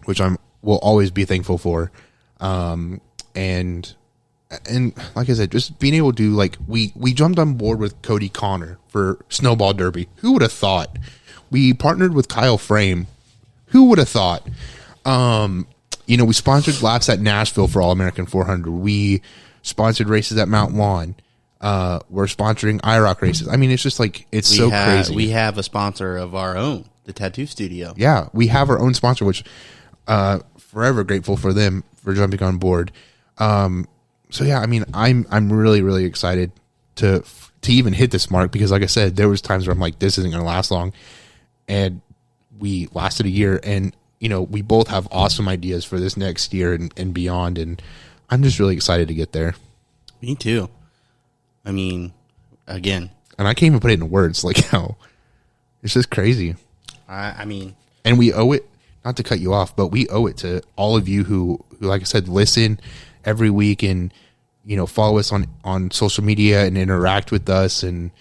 which will always be thankful for. And like I said, just being able to do like we jumped on board with Cody Connor for Snowball Derby. Who would have thought? We partnered with Kyle Frame. Who would have thought? You know, we sponsored laps at Nashville for All American 400. We sponsored races at Mount Lawn. We're sponsoring IROC races. I mean, it's just like it's crazy. We have a sponsor of our own, the Tattoo Studio. Yeah, we have our own sponsor, which forever grateful for them for jumping on board. So yeah, I mean, I'm really, really excited to even hit this mark because, like I said, there was times where I'm like, this isn't going to last long, and we lasted a year. And you know, we both have awesome ideas for this next year and beyond, and I'm just really excited to get there. Me too. I mean, again, and I can't even put it into words. Like how it's just crazy. I mean, and we owe it. Not to cut you off, but we owe it to all of you who, like I said, listen every week and, you know, follow us on social media and interact with us. And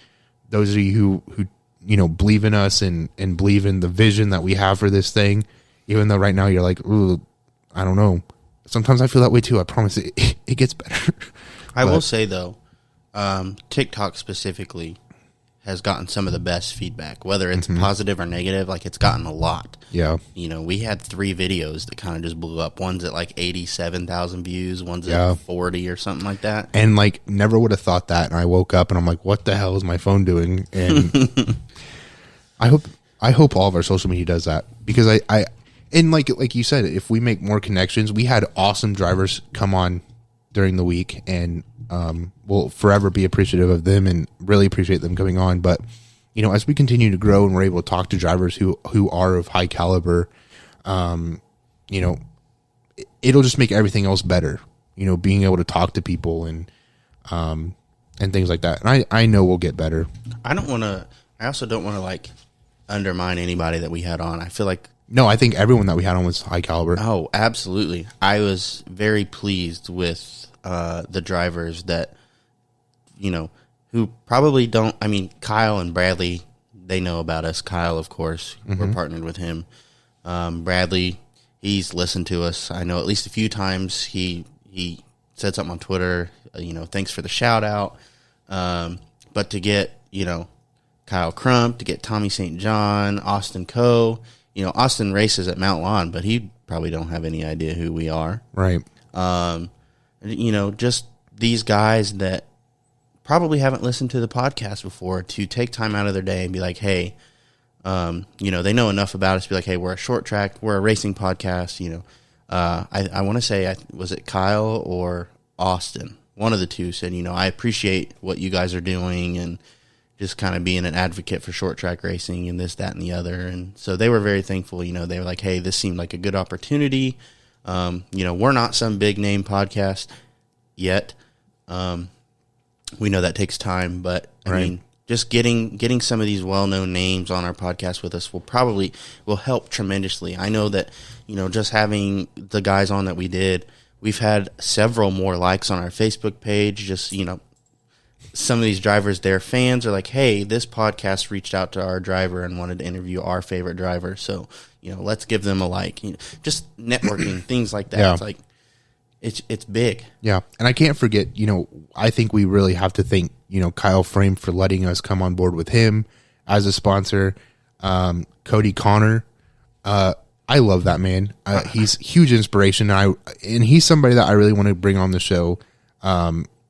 those of you who you know, believe in us and believe in the vision that we have for this thing, even though right now you're like, ooh, I don't know. Sometimes I feel that way too. I promise it gets better. I will say though, TikTok specifically has gotten some of the best feedback, whether it's positive or negative. Like it's gotten a lot. Yeah. You know, we had 3 videos that kind of just blew up. One's at like 87,000 views. One's at 40 or something like that. And like never would have thought that. And I woke up and I'm like, what the hell is my phone doing? And I hope all of our social media does that because I and like you said, if we make more connections, we had awesome drivers come on during the week, and we'll forever be appreciative of them and really appreciate them coming on. But you know, as we continue to grow and we're able to talk to drivers who are of high caliber, you know, it'll just make everything else better. You know, being able to talk to people and things like that. And I know we'll get better. I also don't want to like undermine anybody that we had on. I feel like no, I think everyone that we had on was high caliber. Oh, absolutely. I was very pleased with the drivers that, you know, who probably don't. I mean, Kyle and Bradley, they know about us. Kyle, of course, we're partnered with him. Bradley, he's listened to us. I know at least a few times. He said something on Twitter, you know, thanks for the shout out. But to get, you know, Kyle Crump, to get Tommy St. John, Austin Coe, you know, Austin races at Mount Lawn, but he probably don't have any idea who we are. Right. You know, just these guys that probably haven't listened to the podcast before to take time out of their day and be like, hey, you know, they know enough about us to be like, hey, we're a short track, we're a racing podcast, you know. I want to say, was it Kyle or Austin? One of the two said, you know, I appreciate what you guys are doing and just kind of being an advocate for short track racing and this, that, and the other. And so they were very thankful. You know, they were like, hey, this seemed like a good opportunity. You know, we're not some big name podcast yet. We know that takes time, but I mean, just getting some of these well-known names on our podcast with us will help tremendously. I know that, you know, just having the guys on that we did, we've had several more likes on our Facebook page. Just, you know, some of these drivers, their fans are like, hey, this podcast reached out to our driver and wanted to interview our favorite driver. So, you know, let's give them a like. You know, just networking, things like that. Yeah. It's like, it's big. Yeah, and I can't forget, I think we really have to thank, Kyle Frame for letting us come on board with him as a sponsor. Cody Connor, I love that man. He's huge inspiration, and he's somebody that I really want to bring on the show.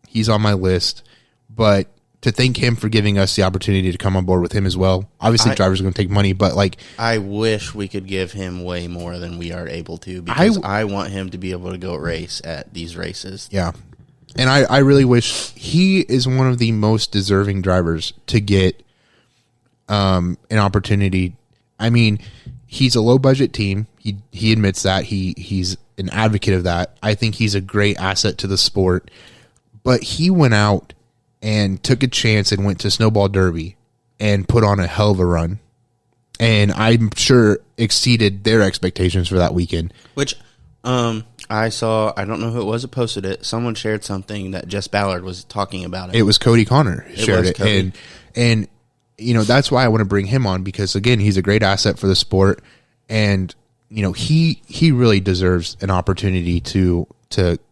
He's on my list, but to thank him for giving us the opportunity to come on board with him as well. Obviously, drivers are going to take money, but I wish we could give him way more than we are able to, because I want him to be able to go race at these races. Yeah, and I really wish he is one of the most deserving drivers to get an opportunity. I mean, he's a low budget team. He admits that. He's an advocate of that. I think he's a great asset to the sport, but he went out and took a chance and went to Snowball Derby and put on a hell of a run. And I'm sure exceeded their expectations for that weekend. Which I saw, I don't know who it was that posted it. Someone shared something that Jess Ballard was talking about it. It was Cody Connor shared it. And that's why I want to bring him on, because, again, he's a great asset for the sport. And, he really deserves an opportunity to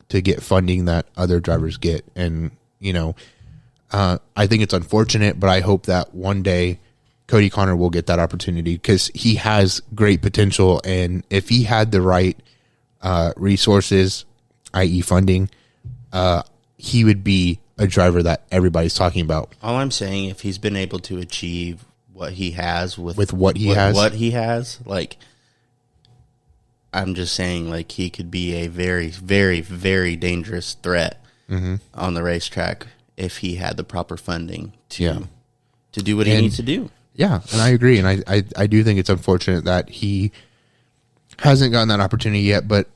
get funding that other drivers get. And, I think it's unfortunate, but I hope that one day Cody Connor will get that opportunity, because he has great potential. And if he had the right resources, i.e. funding, he would be a driver that everybody's talking about. All I'm saying, if he's been able to achieve what he has with what he has, I'm just saying, he could be a very, very, very dangerous threat on the racetrack if he had the proper funding to do what he needs to do. Yeah, and I agree. And I do think it's unfortunate that he hasn't gotten that opportunity yet. But,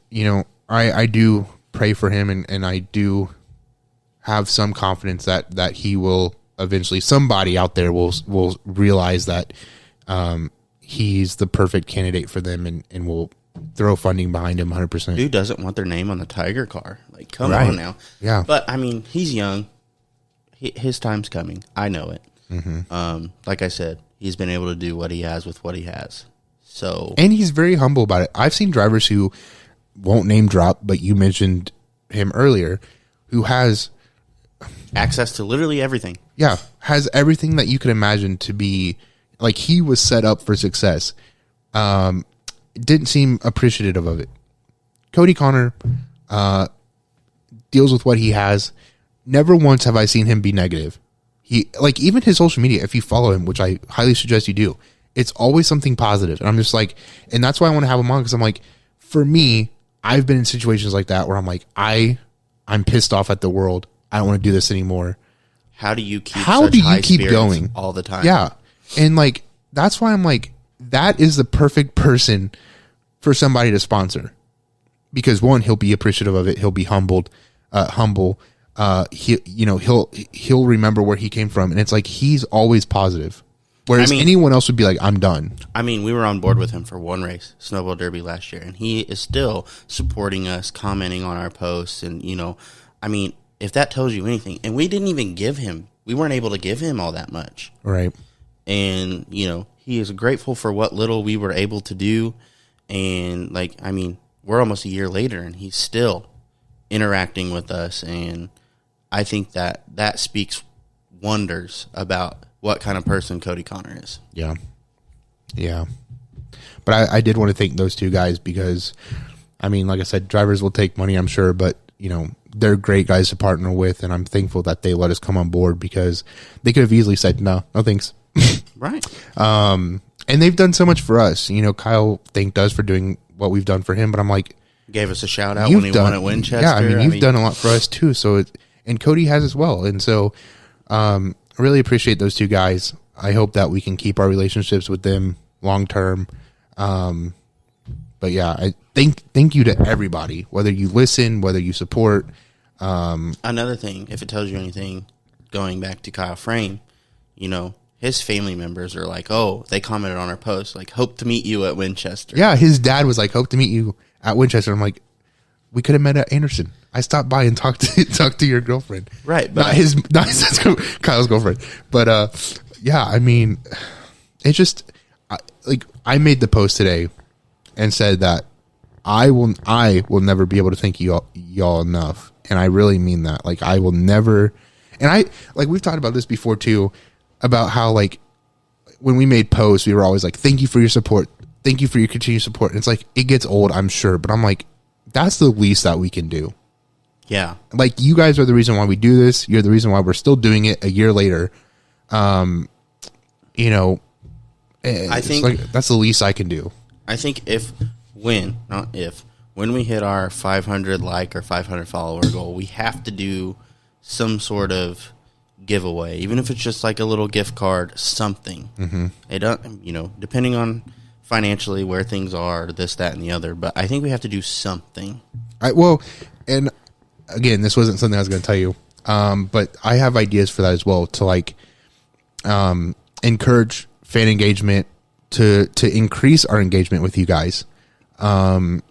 I do pray for him, and I do have some confidence that he will eventually, somebody out there will realize that he's the perfect candidate for them, and will throw funding behind him 100%. Who doesn't want their name on the Tiger car? Come on now. Yeah. But, I mean, he's young. His time's coming. I know it. Like I said, he's been able to do what he has with what he has. And he's very humble about it. I've seen drivers who won't name drop, but you mentioned him earlier, who has access to literally everything. Yeah, has everything that you could imagine to be, he was set up for success. Didn't seem appreciative of it. Cody Connor deals with what he has. Never once have I seen him be negative. He, even his social media, if you follow him, which I highly suggest you do, it's always something positive. And I'm just and that's why I want to have him on, because I'm for me, I've been in situations like that where I'm I'm pissed off at the world. I don't want to do this anymore. How do you keep going all the time? Yeah. And that's why I'm that is the perfect person for somebody to sponsor, because one, he'll be appreciative of it. He'll be humble. He'll remember where he came from, and it's he's always positive. Whereas anyone else would be I'm done. I mean, we were on board with him for one race, Snowball Derby last year, and he is still supporting us, commenting on our posts, and if that tells you anything, and we weren't able to give him all that much. Right. And, he is grateful for what little we were able to do, and we're almost a year later, and he's still interacting with us, and I think that speaks wonders about what kind of person Cody Connor is. Yeah. Yeah. But I did want to thank those two guys, because, like I said, drivers will take money, I'm sure, but, they're great guys to partner with, and I'm thankful that they let us come on board, because they could have easily said, no thanks. Right. And they've done so much for us. Kyle thanked us for doing what we've done for him, but I'm gave us a shout out when he won at Winchester. Yeah, you've done a lot for us too. So, and Cody has as well. And so, I really appreciate those two guys. I hope that we can keep our relationships with them long term. But yeah, I thank you to everybody, whether you listen, whether you support. Another thing, if it tells you anything, going back to Kyle Frame, his family members are they commented on our post, hope to meet you at Winchester. Yeah, his dad was hope to meet you at Winchester. I'm we could have met at Anderson. I stopped by and talked to your girlfriend. Right. But not Kyle's girlfriend. But yeah, it just I made the post today and said that I will never be able to thank y'all enough. And I really mean that. Like, I will never, and we've talked about this before too, about how, like, when we made posts, we were always like, thank you for your support. Thank you for your continued support. And it's like, it gets old, I'm sure, but I'm like, that's the least that we can do. Yeah. Like, you guys are the reason why we do this. You're the reason why we're still doing it a year later. You know, I think like, that's the least I can do. I think when we hit our 500 like or 500 follower goal, we have to do some sort of giveaway, even if it's just like a little gift card, something. Mm-hmm. It don't, you know, depending on financially where things are, this, that, and the other. But I think we have to do something. Well, and again, this wasn't something I was going to tell you, but I have ideas for that as well, to like encourage fan engagement, to increase our engagement with you guys, and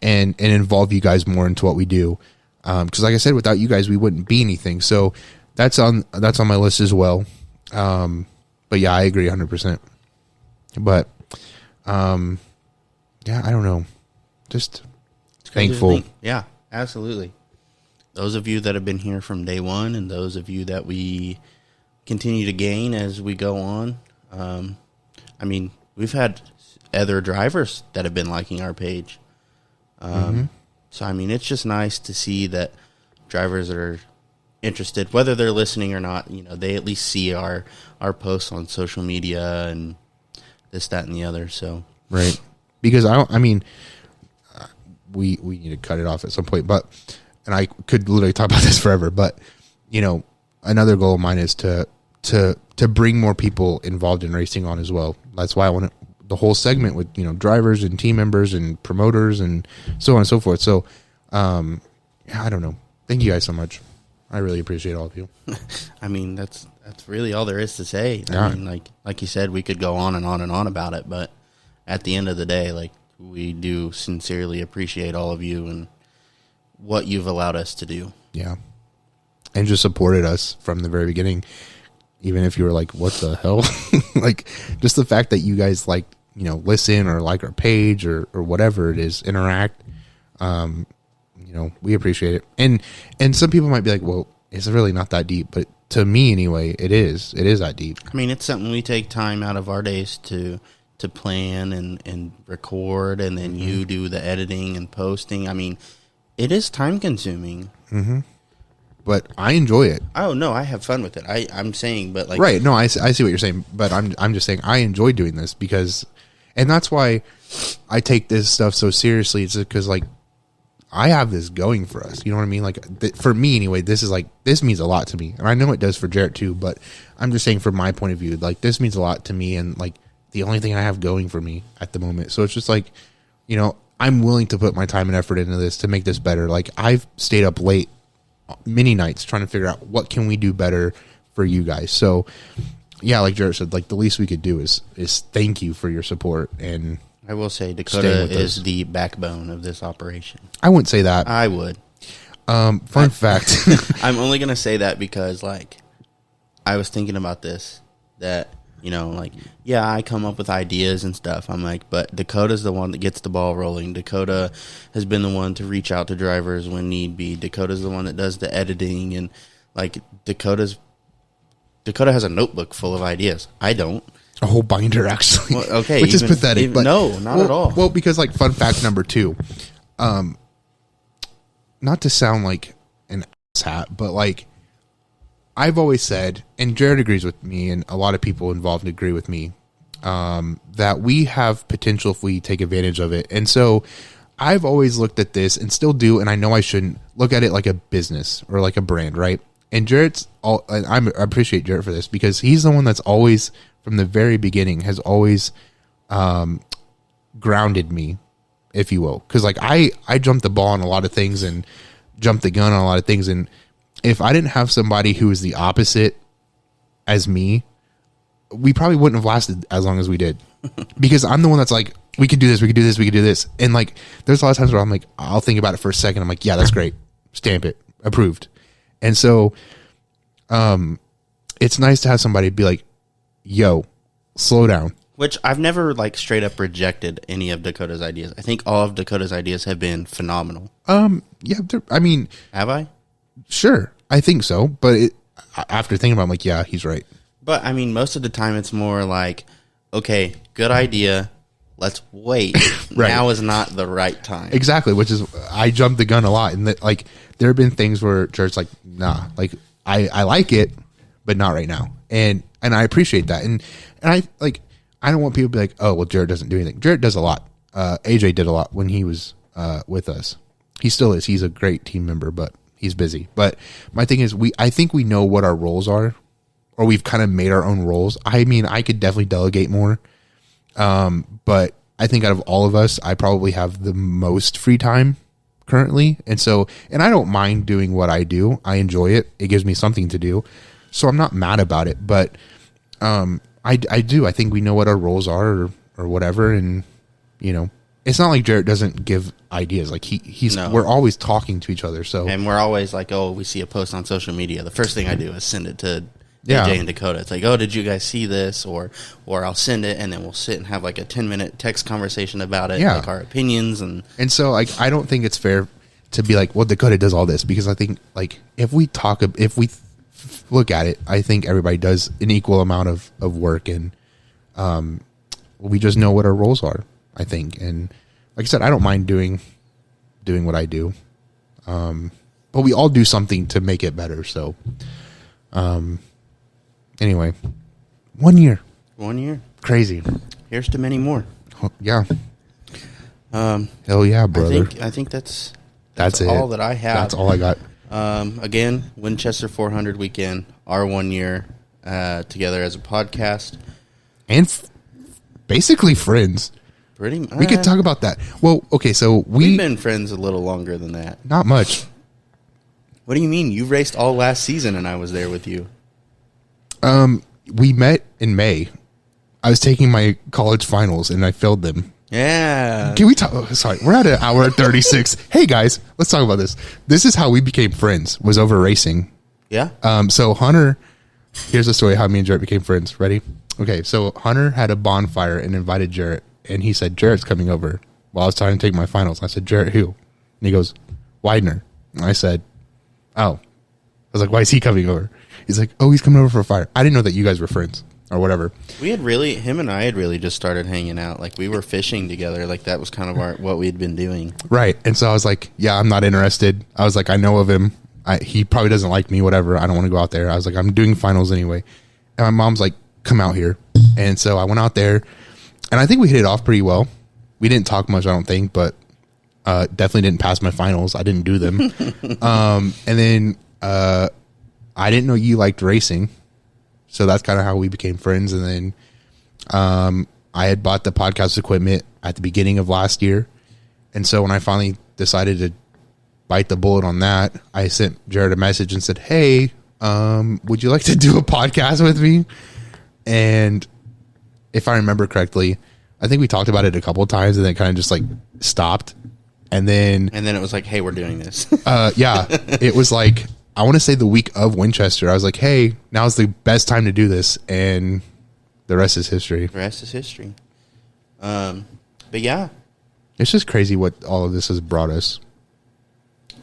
involve you guys more into what we do. Because like I said, without you guys, we wouldn't be anything. So that's on my list as well. But yeah, I agree 100%. But yeah, I don't know. Just thankful. Yeah, absolutely. Those of you that have been here from day one, and those of you that we continue to gain as we go on. I mean, we've had other drivers that have been liking our page. So, I mean, it's just nice to see that drivers that are interested, whether they're listening or not, you know, they at least see our posts on social media and this, that, and the other. So, right. Because we need to cut it off at some point, but, and I could literally talk about this forever, but, you know, another goal of mine is to bring more people involved in racing on as well. That's why I want the whole segment with, you know, drivers and team members and promoters and so on and so forth. So, I don't know. Thank you guys so much. I really appreciate all of you. I mean, that's really all there is to say. Yeah. I mean, like you said, we could go on and on and on about it, but at the end of the day, like, we do sincerely appreciate all of you and what you've allowed us to do. Yeah. And just supported us from the very beginning. Even if you were like, what the hell? Like, just the fact that you guys, like, you know, listen or like our page or whatever it is, interact, you know, we appreciate it. And some people might be like, well, it's really not that deep. But to me, anyway, it is. It is that deep. I mean, it's something we take time out of our days to plan and record, and then you do the editing and posting. I mean, it is time consuming. Mm-hmm. But I enjoy it. Oh, no, I have fun with it. I'm saying, but like... Right, no, I see what you're saying, but I'm just saying I enjoy doing this because... And that's why I take this stuff so seriously. It's because, like, I have this going for us. You know what I mean? Like, for me, anyway, this means a lot to me. And I know it does for Jarrett, too, but I'm just saying from my point of view, like, this means a lot to me and, like, the only thing I have going for me at the moment. So it's just like, you know, I'm willing to put my time and effort into this to make this better. Like, I've stayed up late many nights trying to figure out what can we do better for you guys. So yeah, like Jarrett said, like, the least we could do is thank you for your support. And I will say Dakota is the backbone of this operation. I wouldn't say that. I would. Fun fact. I'm only going to say that because, like, I was thinking about this, that, you know, like, yeah, I come up with ideas and stuff. I'm like, but Dakota's the one that gets the ball rolling. Dakota has been the one to reach out to drivers when need be. Dakota's the one that does the editing, and, like, Dakota has a notebook full of ideas. I don't. A whole binder, actually. Well, okay. Which is pathetic. But, no, not at all. Well, because, like, fun fact number 2, not to sound like an ass hat, but, like, I've always said, and Jarrett agrees with me, and a lot of people involved agree with me, that we have potential if we take advantage of it. And so I've always looked at this, and still do, and I know I shouldn't, look at it like a business or like a brand, right? And I appreciate Jarrett for this, because he's the one that's always, from the very beginning, has always grounded me, if you will. Because, like, I jumped the ball on a lot of things and jumped the gun on a lot of things, and if I didn't have somebody who was the opposite as me, we probably wouldn't have lasted as long as we did. Because I'm the one that's like, we could do this, we could do this, we could do this. And, like, there's a lot of times where I'm like, I'll think about it for a second. I'm like, yeah, that's great. Stamp it. Approved. And so it's nice to have somebody be like, yo, slow down. Which I've never like straight up rejected any of Dakota's ideas. I think all of Dakota's ideas have been phenomenal. Yeah, I mean, have I? Sure, I think so. But after thinking about it, I'm like, yeah, he's right. But I mean, most of the time it's more like, okay, good idea. Let's wait. Right. Now is not the right time. Exactly, which is I jumped the gun a lot, and that like there have been things where Jared's like, nah, like I like it, but not right now, and I appreciate that, and I like I don't want people to be like, oh well, Jared doesn't do anything. Jared does a lot. AJ did a lot when he was with us. He still is. He's a great team member, but he's busy. But my thing is, I think we know what our roles are, or we've kind of made our own roles. I mean, I could definitely delegate more. But I think out of all of us, I probably have the most free time currently. And I don't mind doing what I do. I enjoy it. It gives me something to do. So I'm not mad about it, but, I do. I think we know what our roles are or whatever. And, you know, it's not like Jarrett doesn't give ideas. Like we're always talking to each other. So, and we're always like, oh, we see a post on social media. The first thing I do is send it to AJ and Dakota. It's like, oh, did you guys see this? Or I'll send it, and then we'll sit and have like a 10-minute text conversation about it, like our opinions. And so, like, I don't think it's fair to be like, well, Dakota does all this, because I think, like, if we look at it, I think everybody does an equal amount of work, and we just know what our roles are, I think. And like I said, I don't mind doing what I do, but we all do something to make it better. So, anyway, 1 year. 1 year. Crazy. Here's to many more. Oh, yeah. Hell yeah, brother. I think that's it. all that I have. That's all I got. Again, Winchester 400 weekend, our 1 year together as a podcast. And basically friends. Pretty much. We could talk about that. Well, okay, so we've been friends a little longer than that. Not much. What do you mean? You raced all last season and I was there with you. We met in May. I was taking my college finals and I failed them. Yeah. Can we talk? Oh, sorry, we're at an hour 36. Hey guys, let's talk about this. This is how we became friends. Was over racing. Yeah. So Hunter, here's the story how me and Jarrett became friends. Ready? Okay. So Hunter had a bonfire and invited Jarrett, and he said Jarrett's coming over. While I was trying to take my finals, I said, Jarrett, who? And he goes, Widener. And I said, oh. I was like, why is he coming over? He's like, oh, he's coming over for a fire. I didn't know that you guys were friends or whatever. Him and I had really just started hanging out. Like, we were fishing together. Like, that was kind of what we had been doing. Right. And so I was like, yeah, I'm not interested. I was like, I know of him. He probably doesn't like me, whatever. I don't want to go out there. I was like, I'm doing finals anyway. And my mom's like, come out here. And so I went out there, and I think we hit it off pretty well. We didn't talk much, I don't think, but definitely didn't pass my finals. I didn't do them. And then I didn't know you liked racing. So that's kind of how we became friends. And then I had bought the podcast equipment at the beginning of last year. And so when I finally decided to bite the bullet on that, I sent Jarrett a message and said, hey, would you like to do a podcast with me? And if I remember correctly, I think we talked about it a couple of times, and then kind of just like stopped. And then it was like, hey, we're doing this. Yeah, it was like, I want to say the week of Winchester. I was like, hey, now's the best time to do this. And the rest is history. But yeah. It's just crazy what all of this has brought us.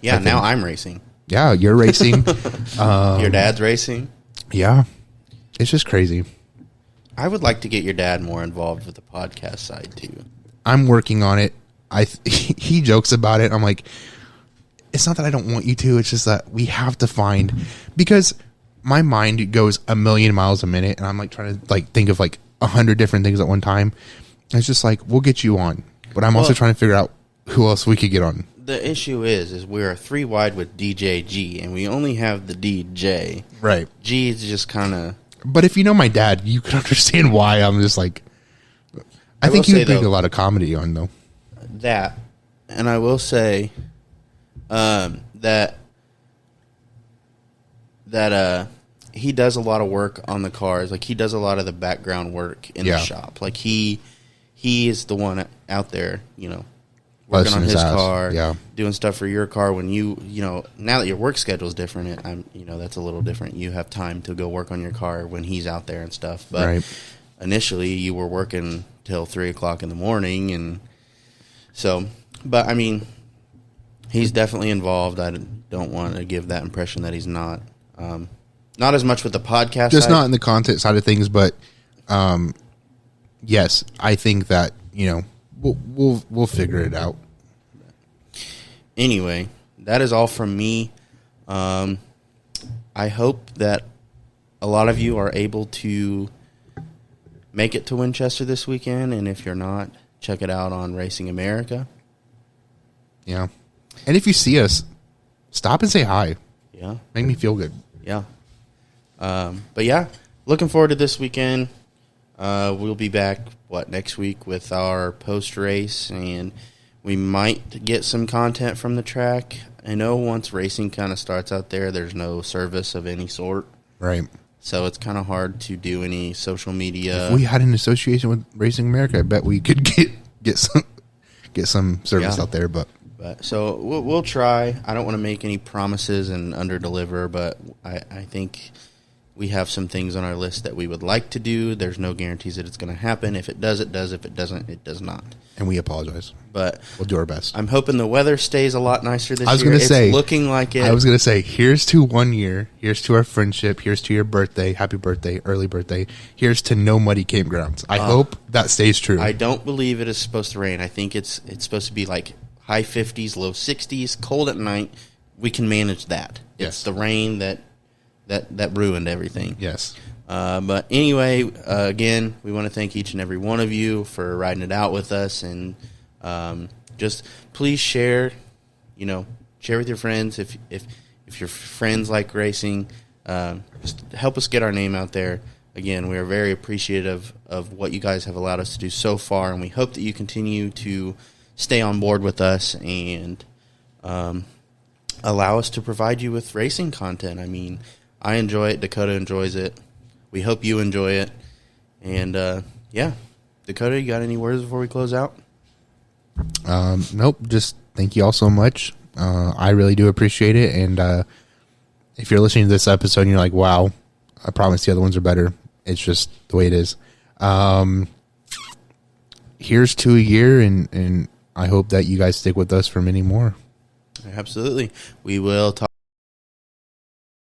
Yeah, now I'm racing. Yeah, you're racing. Your dad's racing. Yeah. It's just crazy. I would like to get your dad more involved with the podcast side too. I'm working on it. He jokes about it. I'm like, it's not that I don't want you to. It's just that we have to find, because my mind goes a million miles a minute, and I'm like trying to like think of like 100 different things at one time. And it's just like, we'll get you on, but I'm also trying to figure out who else we could get on. The issue is we're 3 wide with DJ G, and we only have the DJ. Right. G is just kind of. But if you know my dad, you can understand why I'm just like. I think he would bring a lot of comedy on, though. That, and I will say, that he does a lot of work on the cars. Like, he does a lot of the background work in the shop. Like, he is the one out there, you know, working on his car, doing stuff for your car. When you know, now that your work schedule is different, that's a little different. You have time to go work on your car when he's out there and stuff. But initially you were working till 3 o'clock in the morning. And so, but I mean, he's definitely involved. I don't want to give that impression that he's not. Not as much with the podcast Just side. not in the content side of things, but yes, I think that, we'll figure it out. Anyway, that is all from me. I hope that a lot of you are able to make it to Winchester this weekend, and if you're not, check it out on Racing America. Yeah. And if you see us, stop and say hi. Yeah. Make me feel good. Yeah. But yeah, looking forward to this weekend. We'll be back, next week with our post-race, and we might get some content from the track. I know once racing kind of starts out there, there's no service of any sort. Right. So it's kind of hard to do any social media. If we had an association with Racing America, I bet we could get some service out there. But so we'll try. I don't want to make any promises and under-deliver, but I think we have some things on our list that we would like to do. There's no guarantees that it's going to happen. If it does, it does. If it doesn't, it does not. And we apologize. But we'll do our best. I'm hoping the weather stays a lot nicer this year. I was going to say, it's looking like it. I was going to say, here's to 1 year. Here's to our friendship. Here's to your birthday. Happy birthday. Early birthday. Here's to no muddy campgrounds. I hope that stays true. I don't believe it is supposed to rain. I think it's supposed to be like high 50s, low 60s, cold at night. We can manage that. Yes. It's the rain that ruined everything. Yes. But anyway, again, we want to thank each and every one of you for riding it out with us, and just please share. Share with your friends if your friends like racing. Just help us get our name out there. Again, we are very appreciative of what you guys have allowed us to do so far, and we hope that you continue to stay on board with us and allow us to provide you with racing content. I mean, I enjoy it. Dakota enjoys it. We hope you enjoy it. And, yeah. Dakota, you got any words before we close out? Nope. Just thank you all so much. I really do appreciate it. And if you're listening to this episode and you're like, wow, I promise the other ones are better. It's just the way it is. Here's to a year, and I hope that you guys stick with us for many more. Absolutely. We will talk.